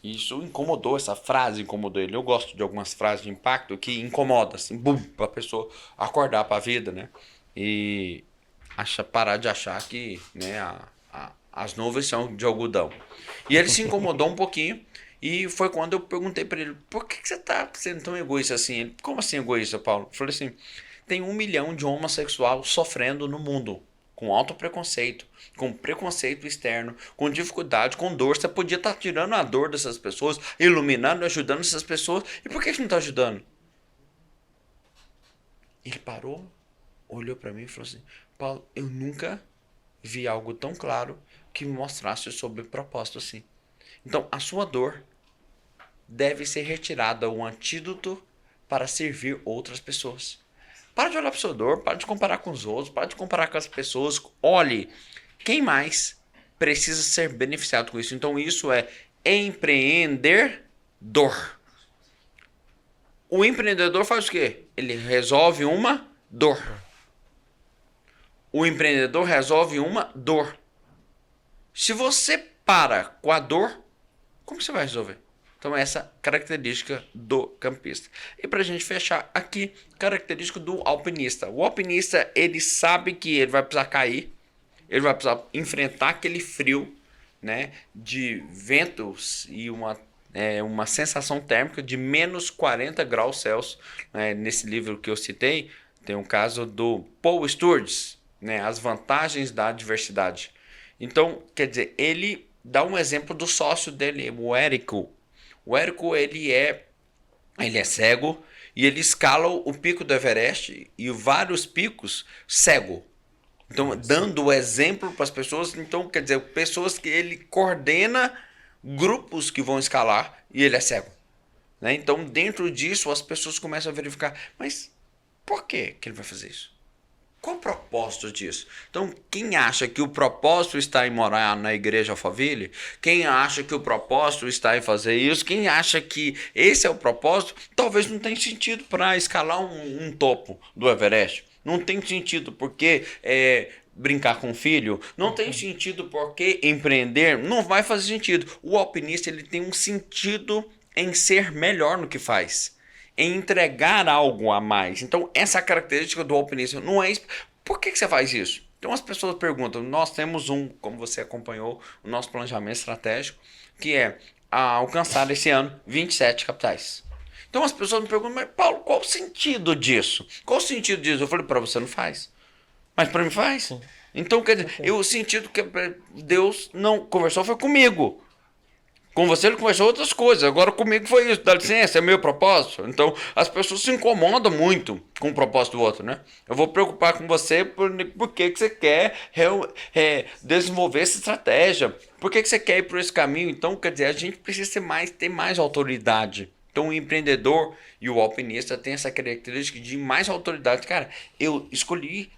Speaker 1: Isso incomodou, essa frase incomodou ele. Eu gosto de algumas frases de impacto que incomodam, assim, bum, para a pessoa acordar para a vida, né? E parar de achar que, né, as nuvens são de algodão. E ele se incomodou um pouquinho, e foi quando eu perguntei para ele, por que você está sendo tão egoísta assim? Ele, como assim egoísta, Paulo? Eu falei assim, tem 1 milhão de homossexuais sofrendo no mundo, com autopreconceito, com preconceito externo, com dificuldade, com dor. Você podia estar tirando a dor dessas pessoas, iluminando, ajudando essas pessoas. E por que você não está ajudando? Ele parou, olhou para mim e falou assim, Paulo, eu nunca vi algo tão claro que me mostrasse sobre propósito assim. Então, a sua dor deve ser retirada, um antídoto para servir outras pessoas. Para de olhar para a sua dor, para de comparar com os outros, para de comparar com as pessoas. Olhe, quem mais precisa ser beneficiado com isso? Então, isso é empreendedor. O empreendedor faz o quê? Ele resolve uma dor. O empreendedor resolve uma dor. Se você para com a dor, como você vai resolver? Então, essa característica do campista. E para a gente fechar aqui, característica do alpinista. O alpinista, ele sabe que ele vai precisar cair, ele vai precisar enfrentar aquele frio, né, de ventos e uma sensação térmica de menos 40 graus Celsius. Nesse livro que eu citei, tem um caso do Paul Sturges, né, As Vantagens da Adversidade. Então, quer dizer, ele dá um exemplo do sócio dele, o Érico. O Érico, ele é cego e ele escala o pico do Everest e vários picos cego. Então, dando o exemplo para as pessoas. Então, quer dizer, pessoas que ele coordena grupos que vão escalar e ele é cego. Né? Então, dentro disso, as pessoas começam a verificar, mas por que ele vai fazer isso? Qual o propósito disso? Então, quem acha que o propósito está em morar na igreja Alphaville, quem acha que o propósito está em fazer isso, quem acha que esse é o propósito, talvez não tenha sentido para escalar um topo do Everest. Não tem sentido porque brincar com o filho, não tem sentido porque empreender, não vai fazer sentido. O alpinista, ele tem um sentido em ser melhor no que faz, em entregar algo a mais. Então, essa é a característica do alpinista. Não é isso. Por que você faz isso? Então, as pessoas perguntam, nós temos como você acompanhou, o nosso planejamento estratégico, que é alcançar esse ano 27 capitais. Então, as pessoas me perguntam, mas Paulo, qual o sentido disso? Qual o sentido disso? Eu falei, para você não faz. Mas para mim faz. Sim. Então, quer dizer, o sentido que Deus não conversou foi comigo. Com você ele conversou outras coisas, agora comigo foi isso, dá licença, é meu propósito. Então as pessoas se incomodam muito com o propósito do outro, né? Eu vou preocupar com você por que você quer desenvolver essa estratégia, por que você quer ir por esse caminho. Então, quer dizer, a gente precisa ter mais autoridade. Então o empreendedor e o alpinista tem essa característica de mais autoridade. Cara, eu escolhi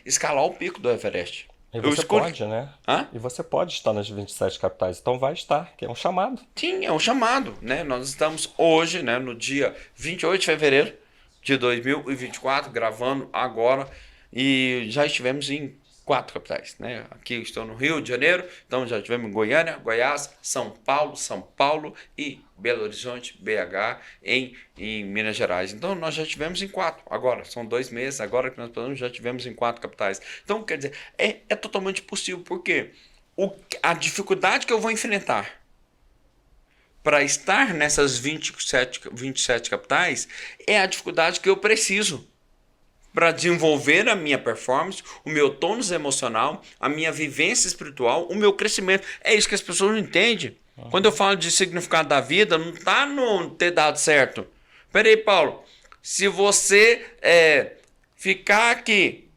Speaker 1: escalar o pico do Everest.
Speaker 2: E você pode, né?
Speaker 1: Hã?
Speaker 2: E você pode estar nas 27 capitais, então vai estar, que é um chamado.
Speaker 1: Sim, é um chamado, né? Nós estamos hoje, né, no dia 28 de fevereiro de 2024, gravando agora, e já estivemos em 4 capitais, né? Aqui estou no Rio de Janeiro, então já estivemos em Goiânia, Goiás, São Paulo e Belo Horizonte, BH, em Minas Gerais. Então nós já estivemos em 4 agora, são 2 meses agora que nós falamos, já estivemos em 4 capitais. Então, quer dizer, é totalmente possível, porque a dificuldade que eu vou enfrentar para estar nessas 27 capitais é a dificuldade que eu preciso para desenvolver a minha performance, o meu tônus emocional, a minha vivência espiritual, o meu crescimento. É isso que as pessoas não entendem. Quando eu falo de significado da vida, não está no ter dado certo. Peraí, Paulo, se você ficar aqui,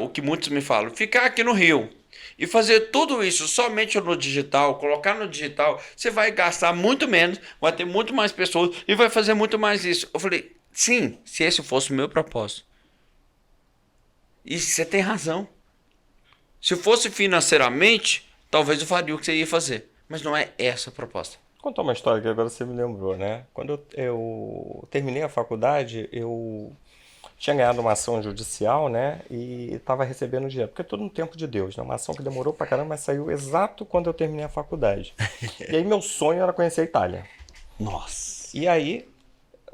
Speaker 1: o que muitos me falam, ficar aqui no Rio e fazer tudo isso somente no digital, colocar no digital, você vai gastar muito menos, vai ter muito mais pessoas e vai fazer muito mais isso. Eu falei, sim, se esse fosse o meu propósito. E você tem razão. Se fosse financeiramente, talvez eu faria o que você ia fazer. Mas não é essa a proposta.
Speaker 2: Vou contar uma história que agora você me lembrou, né? Quando eu terminei a faculdade, eu tinha ganhado uma ação judicial, né? E estava recebendo dinheiro, porque é tudo no tempo de Deus, né? Uma ação que demorou pra caramba, mas saiu exato quando eu terminei a faculdade. E aí meu sonho era conhecer a Itália.
Speaker 1: Nossa.
Speaker 2: E aí,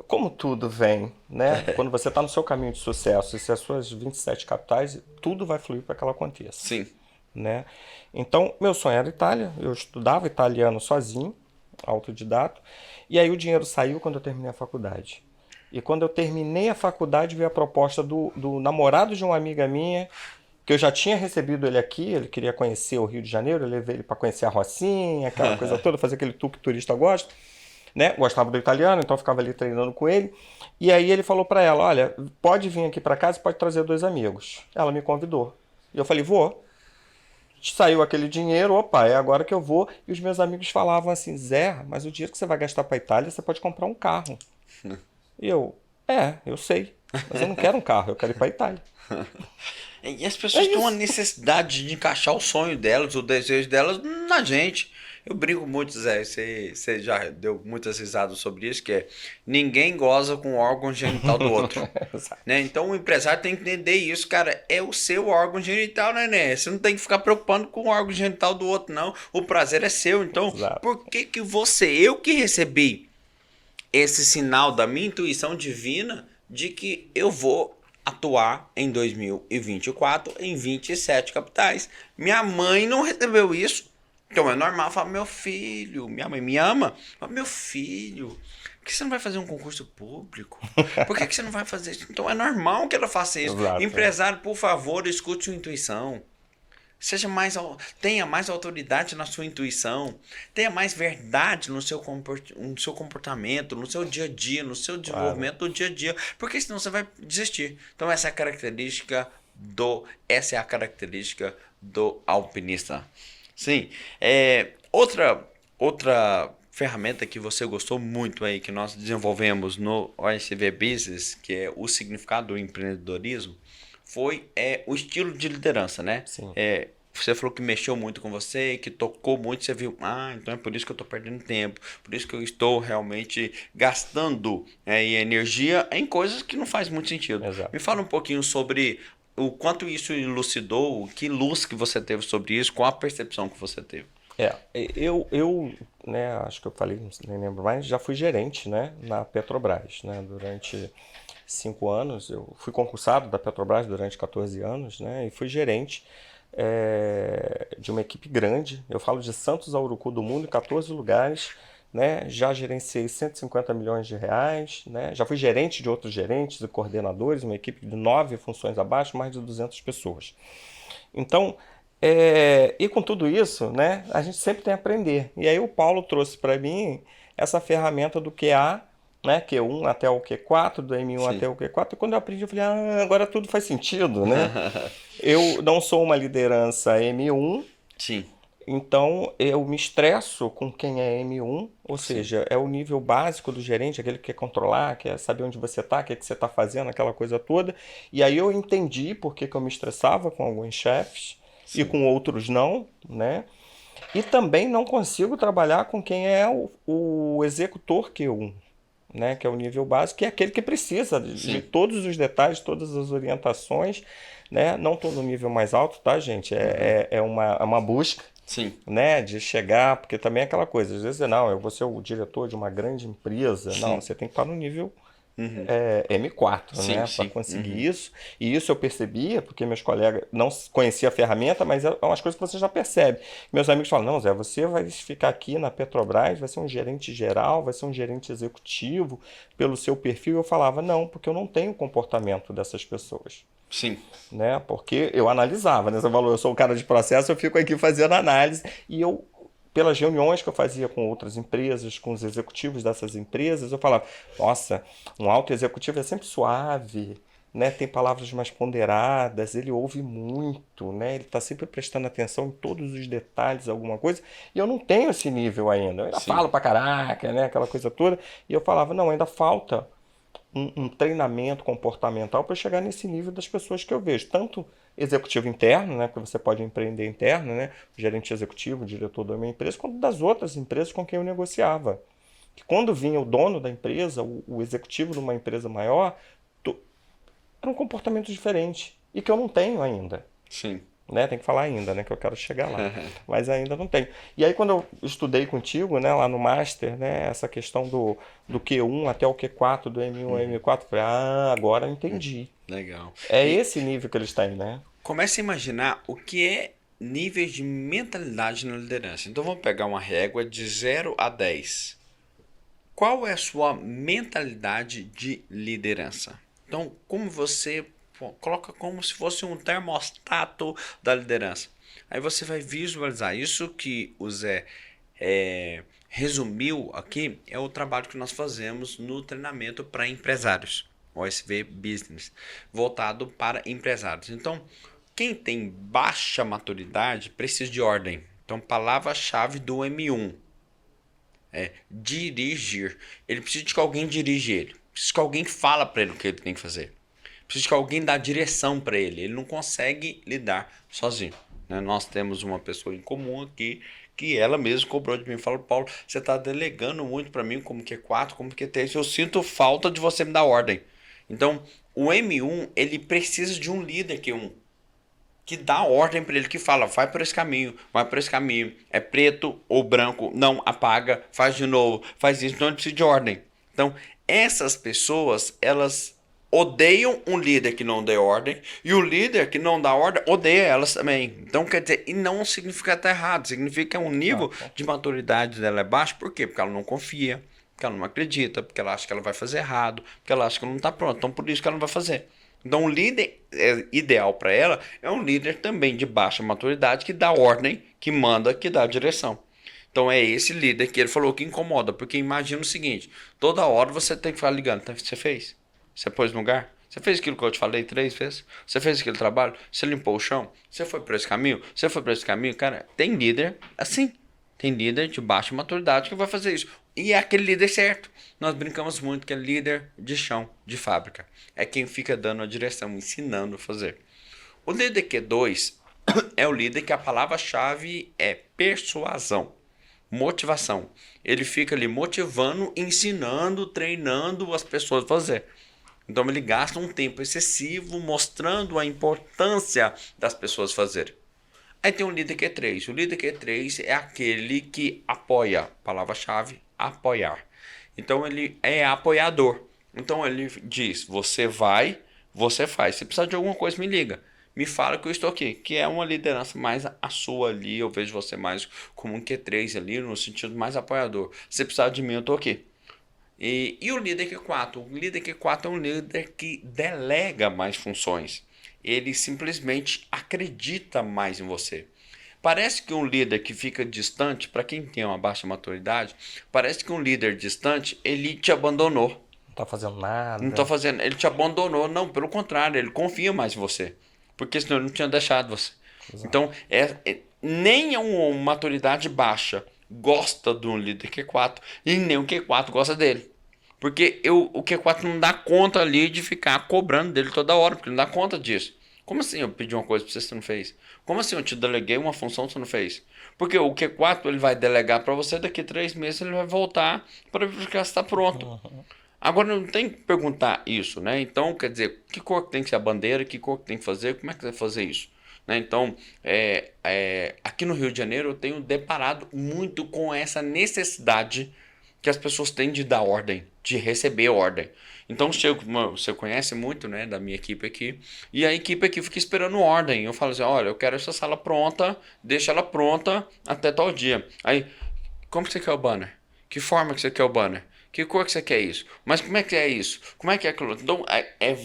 Speaker 2: como tudo vem, né? Quando você está no seu caminho de sucesso, e se as suas 27 capitais, tudo vai fluir para que ela aconteça.
Speaker 1: Sim.
Speaker 2: Né? Então, meu sonho era Itália, eu estudava italiano sozinho, autodidata, e aí o dinheiro saiu quando eu terminei a faculdade. E quando eu terminei a faculdade, veio a proposta do namorado de uma amiga minha, que eu já tinha recebido ele aqui, ele queria conhecer o Rio de Janeiro, eu levei ele para conhecer a Rocinha, aquela coisa toda, fazer aquele tour que turista gosta, né? Gostava do italiano, então eu ficava ali treinando com ele. E aí ele falou para ela, olha, pode vir aqui para casa, pode trazer 2 amigos. Ela me convidou. E eu falei, vou. Saiu aquele dinheiro, opa, é agora que eu vou. E os meus amigos falavam assim, Zé, mas o dinheiro que você vai gastar para Itália, você pode comprar um carro. E eu sei, mas eu não quero um carro, eu quero ir para Itália.
Speaker 1: E as pessoas têm uma necessidade de encaixar o sonho delas, o desejo delas na gente. Eu brinco muito, Zé, você já deu muitas risadas sobre isso, que é ninguém goza com o órgão genital do outro. Né? Então o empresário tem que entender isso, cara, é o seu órgão genital, né? Você não tem que ficar preocupando com o órgão genital do outro, não. O prazer é seu, então
Speaker 2: Exato.
Speaker 1: por que eu que recebi esse sinal da minha intuição divina de que eu vou atuar em 2024 em 27 capitais. Minha mãe não recebeu isso. Então é normal falar, meu filho, minha mãe me ama. Fala, meu filho, por que você não vai fazer um concurso público? Por que você não vai fazer isso? Então é normal que ela faça isso.
Speaker 2: Exato.
Speaker 1: Empresário, por favor, escute sua intuição. Tenha mais autoridade na sua intuição, tenha mais verdade no seu comportamento, no seu dia a dia, no seu desenvolvimento do dia a dia, porque senão você vai desistir. Então essa é a característica do alpinista. Sim. Outra ferramenta que você gostou muito aí, que nós desenvolvemos no OSV Business, que é o significado do empreendedorismo, foi o estilo de liderança, né?
Speaker 2: Sim.
Speaker 1: Você falou que mexeu muito com você, que tocou muito, você viu, então é por isso que eu estou perdendo tempo, por isso que eu estou realmente gastando energia em coisas que não faz muito sentido.
Speaker 2: Exato.
Speaker 1: Me fala um pouquinho sobre o quanto isso elucidou, que luz que você teve sobre isso, qual a percepção que você teve.
Speaker 2: Eu né, acho que eu falei, nem lembro mais, já fui gerente, né, na Petrobras, né, durante 5 anos, eu fui concursado da Petrobras durante 14 anos, né, e fui gerente de uma equipe grande, eu falo de Santos a Urucu do mundo, em 14 lugares, né, já gerenciei 150 milhões de reais, né, já fui gerente de outros gerentes e coordenadores, uma equipe de 9 funções abaixo, mais de 200 pessoas. Então, e com tudo isso, né, a gente sempre tem a aprender. E aí o Paulo trouxe para mim essa ferramenta do QA, né, Q1 até o Q4, do M1
Speaker 1: Sim.
Speaker 2: até o Q4. E quando eu aprendi, eu falei, agora tudo faz sentido, né? Eu não sou uma liderança M1,
Speaker 1: Sim.
Speaker 2: então eu me estresso com quem é M1, ou seja, é o nível básico do gerente, aquele que quer controlar, quer saber onde você está, o que você está fazendo, aquela coisa toda. E aí eu entendi por que eu me estressava com alguns chefes, e com outros não, né? E também não consigo trabalhar com quem é o executor Q1, né? Que é o nível básico, que é aquele que precisa de todos os detalhes, todas as orientações, né? Não estou no nível mais alto, tá, gente? É uma busca,
Speaker 1: Sim.
Speaker 2: né? De chegar, porque também é aquela coisa, às vezes não, eu vou ser o diretor de uma grande empresa.
Speaker 1: Sim.
Speaker 2: Não, você tem que estar no nível M4,
Speaker 1: Sim,
Speaker 2: né,
Speaker 1: sim.
Speaker 2: para conseguir isso. E isso eu percebia, porque meus colegas não conheciam a ferramenta, mas é umas coisas que você já percebe. Meus amigos falam, não, Zé, você vai ficar aqui na Petrobras, vai ser um gerente geral, vai ser um gerente executivo, pelo seu perfil. Eu falava, não, porque eu não tenho o comportamento dessas pessoas.
Speaker 1: Sim.
Speaker 2: Né? Porque eu analisava, né? Você falou, eu sou um cara de processo, eu fico aqui fazendo análise e eu, pelas reuniões que eu fazia com outras empresas, com os executivos dessas empresas, eu falava, nossa, um alto executivo é sempre suave, né? Tem palavras mais ponderadas, ele ouve muito, né? Ele está sempre prestando atenção em todos os detalhes, alguma coisa, e eu não tenho esse nível ainda. Eu ainda
Speaker 1: Sim.
Speaker 2: falo pra caraca, né? Aquela coisa toda, e eu falava, não, ainda falta um treinamento comportamental para chegar nesse nível das pessoas que eu vejo, tanto executivo interno, né, porque você pode empreender interno, né, o gerente executivo, o diretor da minha empresa, quanto das outras empresas com quem eu negociava. Que quando vinha o dono da empresa, o executivo de uma empresa maior, era um comportamento diferente e que eu não tenho ainda.
Speaker 1: Sim.
Speaker 2: Né? Tem que falar ainda, né? Que eu quero chegar lá. Mas ainda não tenho. E aí, quando eu estudei contigo, né, lá no Master, né, essa questão do Q1 até o Q4, do M1 ao M4, eu falei, agora eu entendi.
Speaker 1: Legal.
Speaker 2: É
Speaker 1: E
Speaker 2: esse nível que eles têm, né?
Speaker 1: comece a imaginar o que é níveis de mentalidade na liderança. Então vamos pegar uma régua de 0 a 10. Qual é a sua mentalidade de liderança? Então, como você coloca como se fosse um termostato da liderança. Aí você vai visualizar isso que o Zé resumiu aqui, é o trabalho que nós fazemos no treinamento para empresários, OSV Business, voltado para empresários. Então, quem tem baixa maturidade precisa de ordem. Então, palavra-chave do M1 é dirigir. Ele precisa de que alguém dirija ele. Precisa que alguém fala para ele o que ele tem que fazer. Precisa que alguém dá direção para ele. Ele não consegue lidar sozinho. Né? Nós temos uma pessoa em comum aqui que ela mesma cobrou de mim. Falou, Paulo, você está delegando muito para mim como Q4, como Q3. Eu sinto falta de você me dar ordem. Então, o M1 ele precisa de um líder Q1 que dá ordem para ele, que fala, vai por esse caminho, vai por esse caminho, é preto ou branco, não, apaga, faz de novo, faz isso, então ele precisa de ordem. Então, essas pessoas, elas odeiam um líder que não dê ordem, e o líder que não dá ordem odeia elas também. Então, quer dizer, e não significa estar errado, significa que um nível de maturidade dela é baixo, por quê? Porque ela não confia, porque ela não acredita, porque ela acha que ela vai fazer errado, porque ela acha que ela não está pronta, então por isso que ela não vai fazer. Então, o líder ideal para ela é um líder também de baixa maturidade que dá ordem, que manda, que dá direção. Então, é esse líder que ele falou que incomoda, porque imagina o seguinte: toda hora você tem que ficar ligando. Você fez? Você pôs no lugar? Você fez aquilo que eu te falei 3 vezes? Você fez aquele trabalho? Você limpou o chão? Você foi para esse caminho? Você foi para esse caminho? Cara, tem líder assim. Tem líder de baixa maturidade que vai fazer isso. E é aquele líder certo. Nós brincamos muito que é líder de chão, de fábrica. É quem fica dando a direção, ensinando a fazer. O líder Q2 é o líder que a palavra-chave é persuasão, motivação. Ele fica ali motivando, ensinando, treinando as pessoas a fazer. Então ele gasta um tempo excessivo mostrando a importância das pessoas fazerem. Aí tem o líder Q3. O líder Q3 é aquele que apoia. Palavra-chave, apoiar. Então ele é apoiador. Então ele diz, você vai, você faz. Se precisar de alguma coisa, me liga. Me fala que eu estou aqui. Que é uma liderança mais a sua ali. Eu vejo você mais como um Q3 ali, no sentido mais apoiador. Se precisar de mim, eu estou aqui. E o líder Q4? O líder Q4 é um líder que delega mais funções. Ele simplesmente acredita mais em você. Parece que um líder que fica distante, para quem tem uma baixa maturidade, parece que um líder distante, ele te abandonou.
Speaker 2: Não tá fazendo nada.
Speaker 1: Não está fazendo, ele te abandonou, não, pelo contrário, ele confia mais em você. Porque senão ele não tinha deixado você.
Speaker 2: Exato.
Speaker 1: Então, nem uma maturidade baixa gosta de um líder Q4 e nem o Q4 gosta dele. Porque o Q4 não dá conta ali de ficar cobrando dele toda hora, porque não dá conta disso. Como assim eu pedi uma coisa pra você não fez? Como assim eu te deleguei uma função que você não fez? Porque o Q4 ele vai delegar para você, daqui 3 meses ele vai voltar para verificar se está pronto. Agora não tem que perguntar isso, né? Então, quer dizer, que cor que tem que ser a bandeira, que cor que tem que fazer, como é que você vai fazer isso? Né? Então, aqui no Rio de Janeiro eu tenho deparado muito com essa necessidade que as pessoas têm de dar ordem, de receber ordem. Então, você conhece muito, né, da minha equipe aqui, e a equipe aqui fica esperando ordem. Eu falo assim, olha, eu quero essa sala pronta, deixa ela pronta até tal dia. Aí, como que você quer o banner? Que forma que você quer o banner? Que cor que você quer isso? Mas como é que é isso? Como é que é aquilo? Então,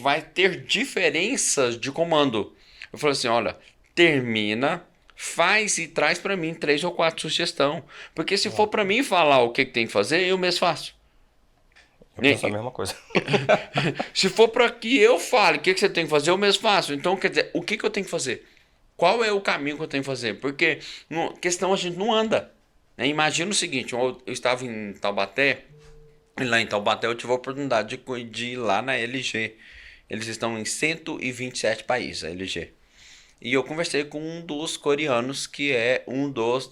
Speaker 1: vai ter diferenças de comando. Eu falo assim, olha, termina, faz e traz para mim 3 ou 4 sugestões. Porque se for para mim falar o que tem que fazer, eu mesmo faço.
Speaker 2: Eu penso a mesma coisa.
Speaker 1: Se for para que eu fale o que você tem que fazer, eu mesmo faço. Então, quer dizer, o que eu tenho que fazer? Qual é o caminho que eu tenho que fazer? Porque questão a gente não anda. Né? Imagina o seguinte, eu estava em Taubaté, e lá em Taubaté eu tive a oportunidade de ir lá na LG. Eles estão em 127 países, a LG. E eu conversei com um dos coreanos que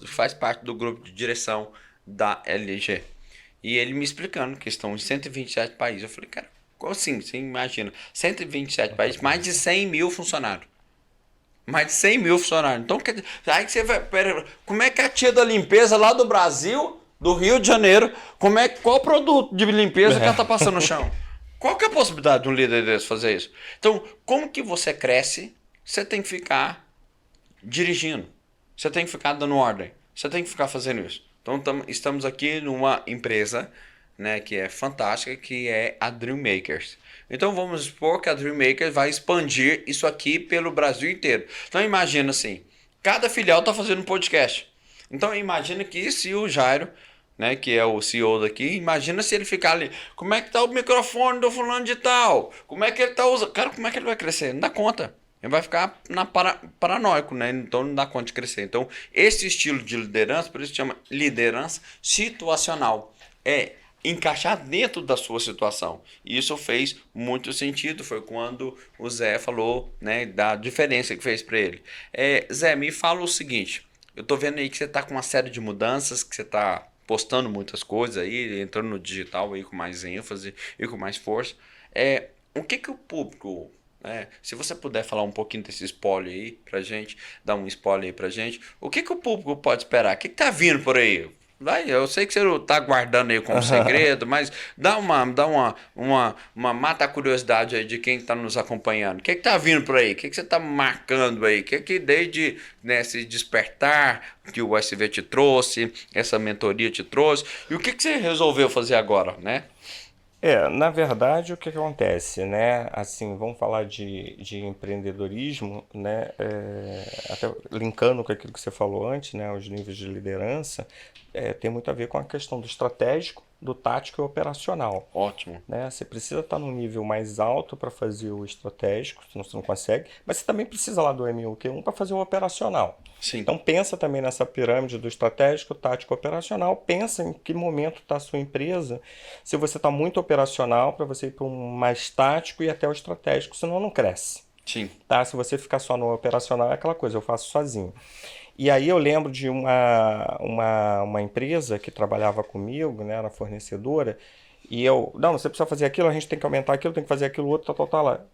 Speaker 1: faz parte do grupo de direção da LG. E ele me explicando que estão em 127 países. Eu falei, cara, como assim? Você imagina, 127 países, mais de 100 mil funcionários. Mais de 100 mil funcionários. Então, aí você vai. Como é que a tia da limpeza lá do Brasil, do Rio de Janeiro, qual produto de limpeza que ela está passando no chão? Qual que é a possibilidade de um líder desse fazer isso? Então, como que você cresce? Você tem que ficar dirigindo. Você tem que ficar dando ordem. Você tem que ficar fazendo isso. Então, estamos aqui numa empresa, né, que é fantástica, que é a Dreammakers. Então, vamos supor que a Dreammakers vai expandir isso aqui pelo Brasil inteiro. Então, imagina assim, cada filial está fazendo um podcast. Então, imagina que se o Jairo, né, que é o CEO daqui, imagina se ele ficar ali, como é que tá o microfone do fulano de tal? Como é que ele tá usando? Cara, como é que ele vai crescer? Não dá conta. Ele vai ficar paranoico, né? Então não dá conta de crescer. Então, esse estilo de liderança, por isso chama liderança situacional. É encaixar dentro da sua situação. E isso fez muito sentido. Foi quando o Zé falou, né, da diferença que fez para ele. Zé, me fala o seguinte. Eu tô vendo aí que você tá com uma série de mudanças, que você tá postando muitas coisas aí, entrando no digital aí com mais ênfase e com mais força. O que o público... se você puder falar um pouquinho desse spoiler aí pra gente, dar um spoiler aí pra gente, o que o público pode esperar? O que tá vindo por aí? Eu sei que você tá guardando aí como segredo, mas dá uma mata a curiosidade aí de quem tá nos acompanhando. O que tá vindo por aí? O que você tá marcando aí? O que desde, né, esse despertar que o SV te trouxe, essa mentoria te trouxe, e o que você resolveu fazer agora, né?
Speaker 2: Na verdade, o que acontece, né? Assim, vamos falar de empreendedorismo, né? Até linkando com aquilo que você falou antes, né? Os níveis de liderança, tem muito a ver com a questão do estratégico, do tático e operacional.
Speaker 1: Ótimo.
Speaker 2: Né? Você precisa estar num nível mais alto para fazer o estratégico, senão você não consegue, mas você também precisa lá do MUQ1 para fazer o operacional.
Speaker 1: Sim.
Speaker 2: Então pensa também nessa pirâmide do estratégico, tático, operacional, pensa em que momento está a sua empresa, se você está muito operacional para você ir para um mais tático e até o estratégico, senão não cresce.
Speaker 1: Sim.
Speaker 2: Tá? Se você ficar só no operacional é aquela coisa, eu faço sozinho. E aí eu lembro de uma empresa que trabalhava comigo, né, era fornecedora, e não, você precisa fazer aquilo, a gente tem que aumentar aquilo, tem que fazer aquilo outro, tal.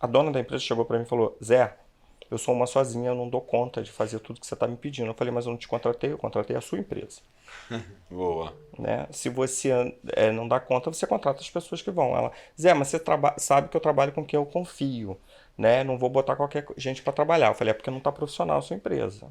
Speaker 2: A dona da empresa chegou para mim e falou, Zé, eu sou uma sozinha, eu não dou conta de fazer tudo que você está me pedindo. Eu falei, mas eu não te contratei, eu contratei a sua empresa.
Speaker 1: Boa.
Speaker 2: Né? Se você não dá conta, você contrata as pessoas que vão. Ela, Zé, mas você sabe que eu trabalho com quem eu confio, né? Não vou botar qualquer gente para trabalhar. Eu falei, porque não está profissional a sua empresa.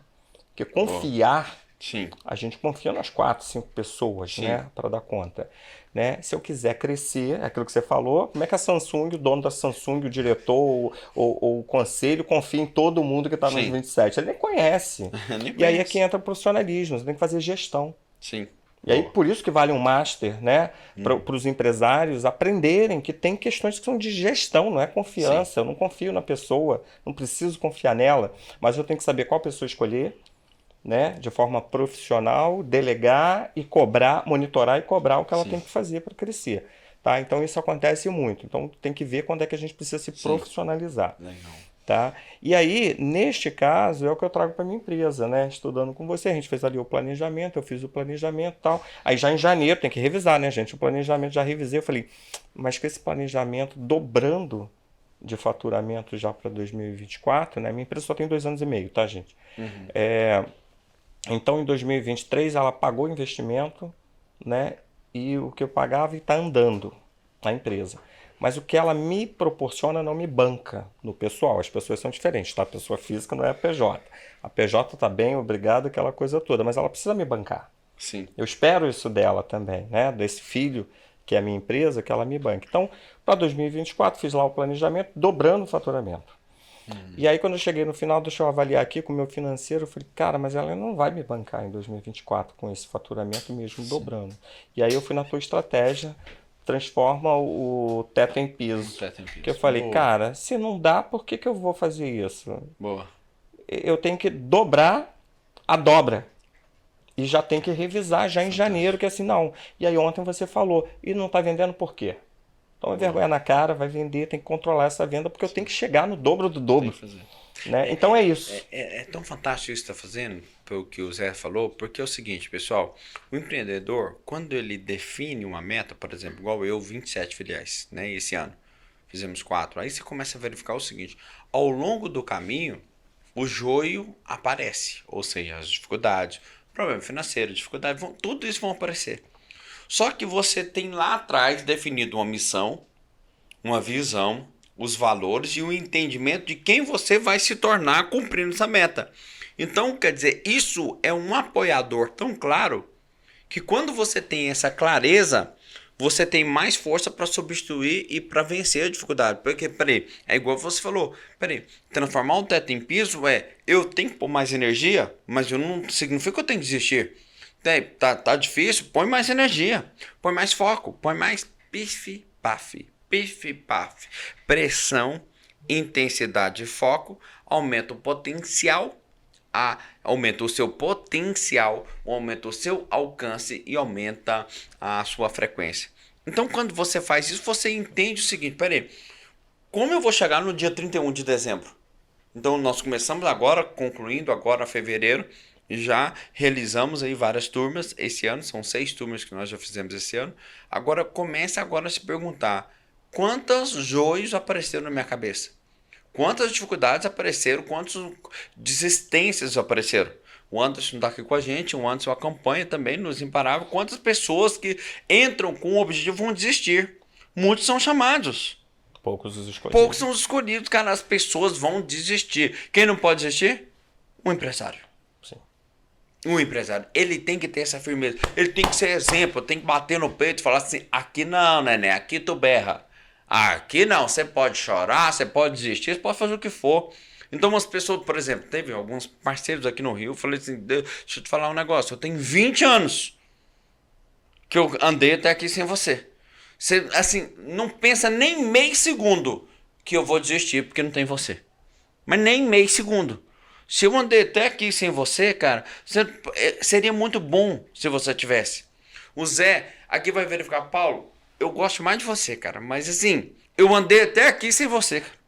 Speaker 2: Porque confiar,
Speaker 1: sim,
Speaker 2: a gente confia nas 4, 5 pessoas, né, para dar conta. Né? Se eu quiser crescer, é aquilo que você falou, como é que a Samsung, o dono da Samsung, o diretor ou o conselho confia em todo mundo que está nos 27? Ele nem conhece. E aí é que entra o profissionalismo, você tem que fazer gestão.
Speaker 1: Sim.
Speaker 2: E aí por isso que vale um master, né, para os empresários aprenderem que tem questões que são de gestão, não é confiança. Sim. Eu não confio na pessoa, não preciso confiar nela, mas eu tenho que saber qual pessoa escolher, né, de forma profissional, delegar e cobrar, monitorar e cobrar o que ela tem que fazer para crescer. Tá? Então isso acontece muito. Então tem que ver quando é que a gente precisa se profissionalizar.
Speaker 1: Legal.
Speaker 2: Tá? E aí, neste caso, é o que eu trago para minha empresa, né? Estudando com você, a gente fez ali o planejamento, eu fiz o planejamento e tal. Aí já em janeiro, tem que revisar, né, gente? O planejamento já revisei, eu falei, mas com esse planejamento dobrando de faturamento já para 2024, né? Minha empresa só tem 2 anos e meio, tá, gente? Então, em 2023, ela pagou o investimento, né? e o que eu pagava está andando na empresa. Mas o que ela me proporciona não me banca no pessoal. As pessoas são diferentes, tá? A pessoa física não é a PJ. A PJ está bem, obrigado, aquela coisa toda, mas ela precisa me bancar.
Speaker 1: Sim.
Speaker 2: Eu espero isso dela também, né? Desse filho que é a minha empresa, que ela me banque. Então, para 2024, fiz lá o planejamento, dobrando o faturamento. E aí, quando eu cheguei no final, deixa eu avaliar aqui com o meu financeiro, eu falei, cara, mas ela não vai me bancar em 2024 com esse faturamento mesmo dobrando. E aí eu fui na tua estratégia, transforma o teto em piso.
Speaker 1: Teto em piso.
Speaker 2: Que eu falei,
Speaker 1: Boa.
Speaker 2: cara, se não dá, por que eu vou fazer isso?
Speaker 1: Boa.
Speaker 2: Eu tenho que dobrar a dobra. E já tem que revisar já em janeiro, que é assim, não. E aí ontem você falou, e não está vendendo por quê? Toma vergonha na cara, vai vender, tem que controlar essa venda, porque eu tenho que chegar no dobro do
Speaker 1: Tem
Speaker 2: dobro.
Speaker 1: que fazer.
Speaker 2: Né? Então é isso.
Speaker 1: É tão fantástico isso que está fazendo, pelo que o Zé falou, porque é o seguinte, pessoal, o empreendedor, quando ele define uma meta, por exemplo, igual eu, 27 filiais, né, esse ano, fizemos 4, aí você começa a verificar o seguinte, ao longo do caminho, o joio aparece, ou seja, as dificuldades, problema financeiro, dificuldade, tudo isso vão aparecer. Só que você tem lá atrás definido uma missão, uma visão, os valores e o entendimento de quem você vai se tornar cumprindo essa meta. Então, quer dizer, isso é um apoiador tão claro que quando você tem essa clareza, você tem mais força para substituir e para vencer a dificuldade. Porque, peraí, é igual você falou, peraí, transformar o teto em piso eu tenho que pôr mais energia, mas eu não significa que eu tenho que desistir. Tá difícil, põe mais energia, põe mais foco, põe mais pif-paf. Pif-paf. Pressão, intensidade e foco, aumenta o potencial, aumenta o seu potencial, aumenta o seu alcance e aumenta a sua frequência. Então, quando você faz isso, você entende o seguinte, peraí, como eu vou chegar no dia 31 de dezembro? Então, nós começamos agora, concluindo agora fevereiro, já realizamos aí várias turmas esse ano, são 6 turmas que nós já fizemos esse ano. Agora, comece agora a se perguntar, quantos joios apareceram na minha cabeça? Quantas dificuldades apareceram? Quantas desistências apareceram? O Anderson está aqui com a gente, o Anderson acompanha também nos Imparável. Quantas pessoas que entram com o objetivo vão desistir? Muitos são chamados.
Speaker 2: Poucos os escolhidos.
Speaker 1: Poucos são os escolhidos, cara. As pessoas vão desistir. Quem não pode desistir? O empresário.
Speaker 2: Sim.
Speaker 1: O empresário, ele tem que ter essa firmeza. Ele tem que ser exemplo, tem que bater no peito e falar assim, aqui não, neném, aqui tu berra. Aqui não, você pode chorar, você pode desistir, você pode fazer o que for. Então umas pessoas, por exemplo, teve alguns parceiros aqui no Rio, eu falei assim, deixa eu te falar um negócio, eu tenho 20 anos que eu andei até aqui sem você. Você, assim, não pensa nem meio segundo que eu vou desistir porque não tem você. Mas nem meio segundo. Se eu andei até aqui sem você, cara, seria muito bom se você tivesse. O Zé aqui vai verificar, Paulo, eu gosto mais de você, cara, mas assim, eu andei até aqui sem você, cara.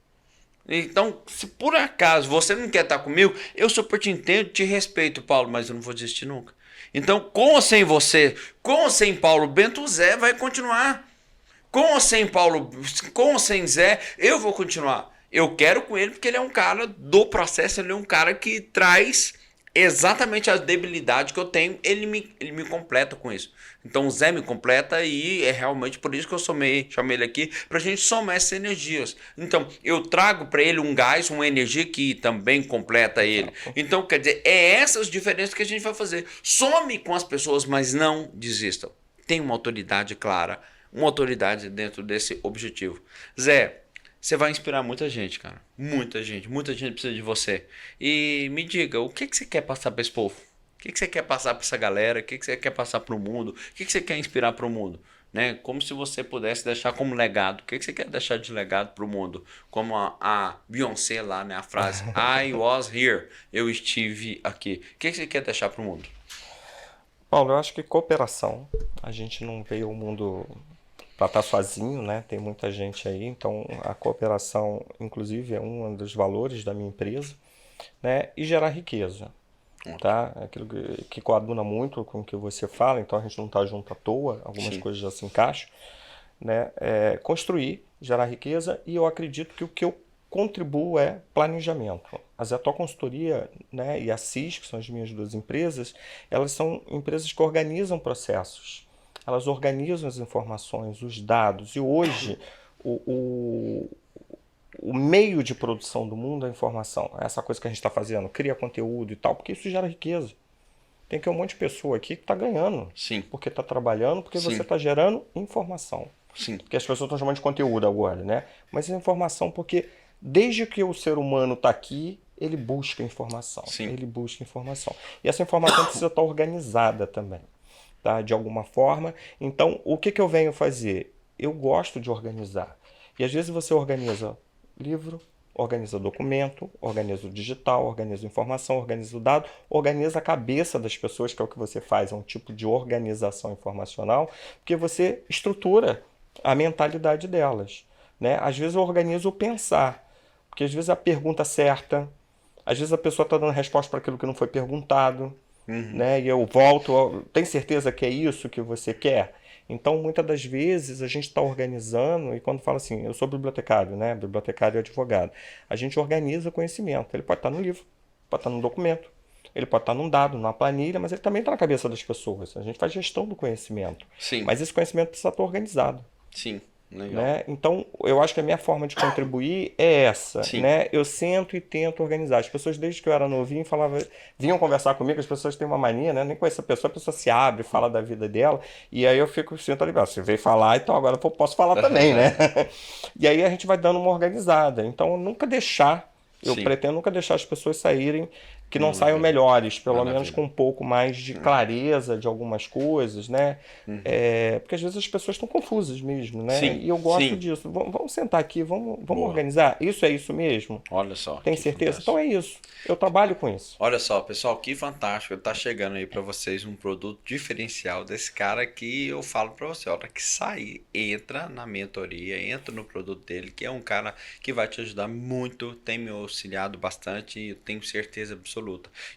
Speaker 1: Então, se por acaso você não quer estar comigo, eu super te entendo, te respeito, Paulo, mas eu não vou desistir nunca. Então, com ou sem você, com ou sem Paulo Bento, o Zé vai continuar. Com ou sem Paulo, com ou sem Zé, eu vou continuar. Eu quero com ele porque ele é um cara do processo, ele é um cara que traz exatamente a debilidade que eu tenho, ele me completa com isso. Então o Zé me completa e é realmente por isso que eu chamei ele aqui, pra gente somar essas energias. Então eu trago para ele um gás, uma energia que também completa ele. Então quer dizer, é essas diferenças que a gente vai fazer. Some com as pessoas, mas não desistam. Tem uma autoridade clara, uma autoridade dentro desse objetivo. Zé, você vai inspirar muita gente, cara. Muita gente precisa de você. E me diga, o que você quer passar para esse povo? O que você quer passar para essa galera? O que você quer passar para o mundo? O que você quer inspirar para o mundo? Né? Como se você pudesse deixar como legado. O que você quer deixar de legado para o mundo? Como a Beyoncé lá, né? A frase I was here. Eu estive aqui. O que você quer deixar para o mundo?
Speaker 2: Paulo, eu acho que cooperação. A gente não veio ao mundo para estar sozinho, né? Tem muita gente aí, então a cooperação, inclusive, é um dos valores da minha empresa, né? E gerar riqueza, tá? Aquilo que coaduna muito com o que você fala, então a gente não está junto à toa, algumas coisas já se encaixam, né? Construir, gerar riqueza, e eu acredito que o que eu contribuo é planejamento. A Zetó Consultoria, né, e a CIS, que são as minhas duas empresas, elas são empresas que organizam processos. elas organizam as informações, os dados. E hoje, o, o meio de produção do mundo é a informação. Essa coisa que a gente está fazendo, cria conteúdo e tal, porque isso gera riqueza. Tem que um monte de pessoa aqui que está ganhando,
Speaker 1: Sim,
Speaker 2: porque está trabalhando, porque
Speaker 1: sim,
Speaker 2: você está gerando informação.
Speaker 1: sim,
Speaker 2: Porque as pessoas estão chamando de conteúdo agora, né? Mas é informação porque desde que o ser humano está aqui, ele busca informação.
Speaker 1: sim.
Speaker 2: Ele busca informação. E essa informação precisa estar organizada também, tá? De alguma forma. Então, o que eu venho fazer? Eu gosto de organizar. E às vezes você organiza livro, organiza documento, organiza o digital, organiza informação, organiza o dado, organiza a cabeça das pessoas, que é o que você faz, é um tipo de organização informacional, porque você estrutura a mentalidade delas, né? Às vezes eu organizo o pensar, porque às vezes a pergunta certa, às vezes a pessoa está dando resposta para aquilo que não foi perguntado,
Speaker 1: Uhum.
Speaker 2: né? E eu volto, tem certeza que é isso que você quer? Então, muitas das vezes, a gente está organizando, e quando fala assim, eu sou bibliotecário, né? Bibliotecário e advogado. A gente organiza conhecimento. Ele pode estar no livro, pode estar num documento, ele pode estar num dado, numa planilha, mas ele também está na cabeça das pessoas. A gente faz gestão do conhecimento.
Speaker 1: Sim,
Speaker 2: Mas esse conhecimento precisa estar organizado,
Speaker 1: sim, legal.
Speaker 2: né? Então, eu acho que a minha forma de contribuir é essa,
Speaker 1: Sim,
Speaker 2: né? Eu sento e tento organizar. As pessoas, desde que eu era novinho, vinham conversar comigo, as pessoas têm uma mania, né? Nem conheço a pessoa se abre, fala da vida dela, e aí eu sinto ali, você veio falar, então agora eu posso falar também, né? E aí a gente vai dando uma organizada. Então, eu
Speaker 1: sim,
Speaker 2: pretendo nunca deixar as pessoas saírem, que não saiam
Speaker 1: maravilha,
Speaker 2: melhores, pelo menos
Speaker 1: maravilha.
Speaker 2: com um pouco mais de clareza de algumas coisas, né?
Speaker 1: Uhum.
Speaker 2: Porque às vezes as pessoas estão confusas mesmo, né?
Speaker 1: Sim,
Speaker 2: E eu gosto
Speaker 1: sim,
Speaker 2: disso. Vamos sentar aqui, vamos
Speaker 1: boa.
Speaker 2: organizar. Isso é isso mesmo?
Speaker 1: Olha só,
Speaker 2: Tem
Speaker 1: que
Speaker 2: certeza? Então
Speaker 1: fantástico.
Speaker 2: é isso. Eu trabalho com isso.
Speaker 1: Olha só, pessoal, que fantástico. Tá chegando aí pra vocês um produto diferencial desse cara que eu falo pra você, a hora que sair, entra na mentoria, entra no produto dele, que é um cara que vai te ajudar muito, tem me auxiliado bastante e eu tenho certeza absoluta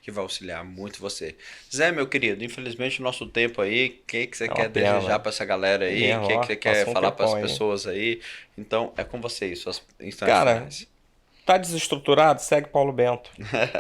Speaker 1: que vai auxiliar muito você. Zé, meu querido, infelizmente o nosso tempo aí, o que você
Speaker 2: É uma
Speaker 1: quer desejar
Speaker 2: pena.
Speaker 1: pra essa galera
Speaker 2: É
Speaker 1: aí? O
Speaker 2: mesmo,
Speaker 1: que
Speaker 2: ó.
Speaker 1: você quer
Speaker 2: Passou um
Speaker 1: falar pras
Speaker 2: tempão aí.
Speaker 1: pessoas aí? Então, é com vocês, suas instantes
Speaker 2: Cara,
Speaker 1: finais.
Speaker 2: tá desestruturado? Segue Paulo Bento.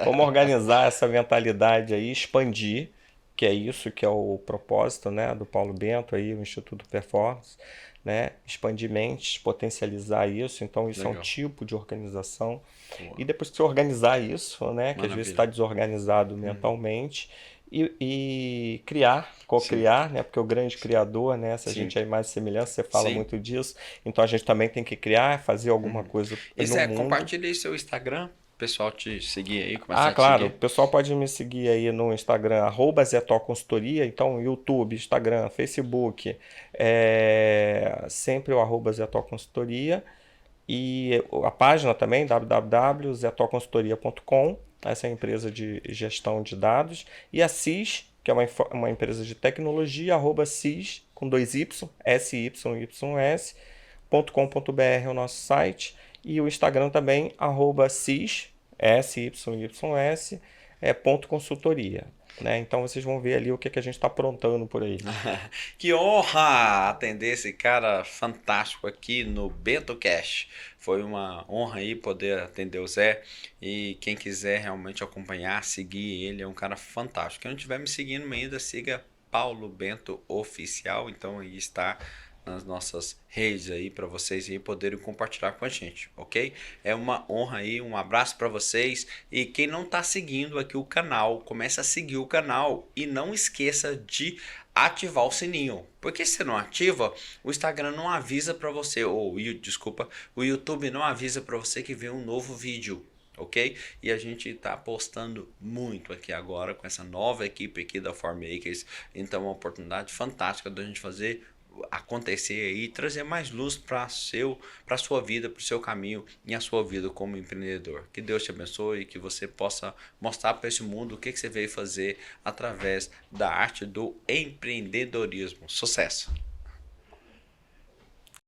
Speaker 2: Vamos organizar essa mentalidade aí, expandir, que é isso que é o propósito, né, do Paulo Bento aí, o Instituto Performance, né? Expandir mentes, potencializar isso. Então, isso é um
Speaker 1: Legal.
Speaker 2: tipo de organização.
Speaker 1: Boa.
Speaker 2: E depois que você organizar isso, né, que às vezes está
Speaker 1: Maravilha.
Speaker 2: desorganizado mentalmente, e criar,
Speaker 1: Sim,
Speaker 2: co-criar, né, porque o grande criador, né, se a
Speaker 1: sim,
Speaker 2: gente é imagem e semelhança, você fala
Speaker 1: sim.
Speaker 2: muito disso, então a gente também tem que criar, fazer alguma coisa
Speaker 1: E
Speaker 2: no
Speaker 1: Zé,
Speaker 2: mundo.
Speaker 1: compartilha aí seu Instagram, o pessoal te seguir aí, começar
Speaker 2: Ah,
Speaker 1: a te
Speaker 2: claro, o
Speaker 1: seguir.
Speaker 2: pessoal pode me seguir aí no Instagram, @Zetó Consultoria, então YouTube, Instagram, Facebook, sempre o @Zetó Consultoria, e a página também, www.zetoconsultoria.com, essa é a empresa de gestão de dados, e a CIS, que é uma empresa de tecnologia, @CIS, com 2Y, SYYS.com.br é o nosso site, e o Instagram também, @CIS, SYYS, ponto consultoria. Né? Então vocês vão ver ali o que a gente está aprontando por aí.
Speaker 1: Que honra atender esse cara fantástico aqui no Bento Cash. Foi uma honra aí poder atender o Zé. E quem quiser realmente acompanhar, seguir ele, é um cara fantástico. Quem não estiver me seguindo ainda, siga Paulo Bento Oficial. Então aí está nas nossas redes aí para vocês aí poderem compartilhar com a gente, ok? É uma honra aí, um abraço para vocês e quem não tá seguindo aqui o canal, começa a seguir o canal e não esqueça de ativar o sininho, porque se não ativa, o Instagram não avisa para você, ou desculpa, o YouTube não avisa para você que vem um novo vídeo. Ok? E a gente está postando muito aqui agora com essa nova equipe aqui da Formakers. Então é uma oportunidade fantástica da gente fazer acontecer aí, trazer mais luz para a sua vida, para o seu caminho e a sua vida como empreendedor. Que Deus te abençoe e que você possa mostrar para esse mundo o que você veio fazer através da arte do empreendedorismo. Sucesso!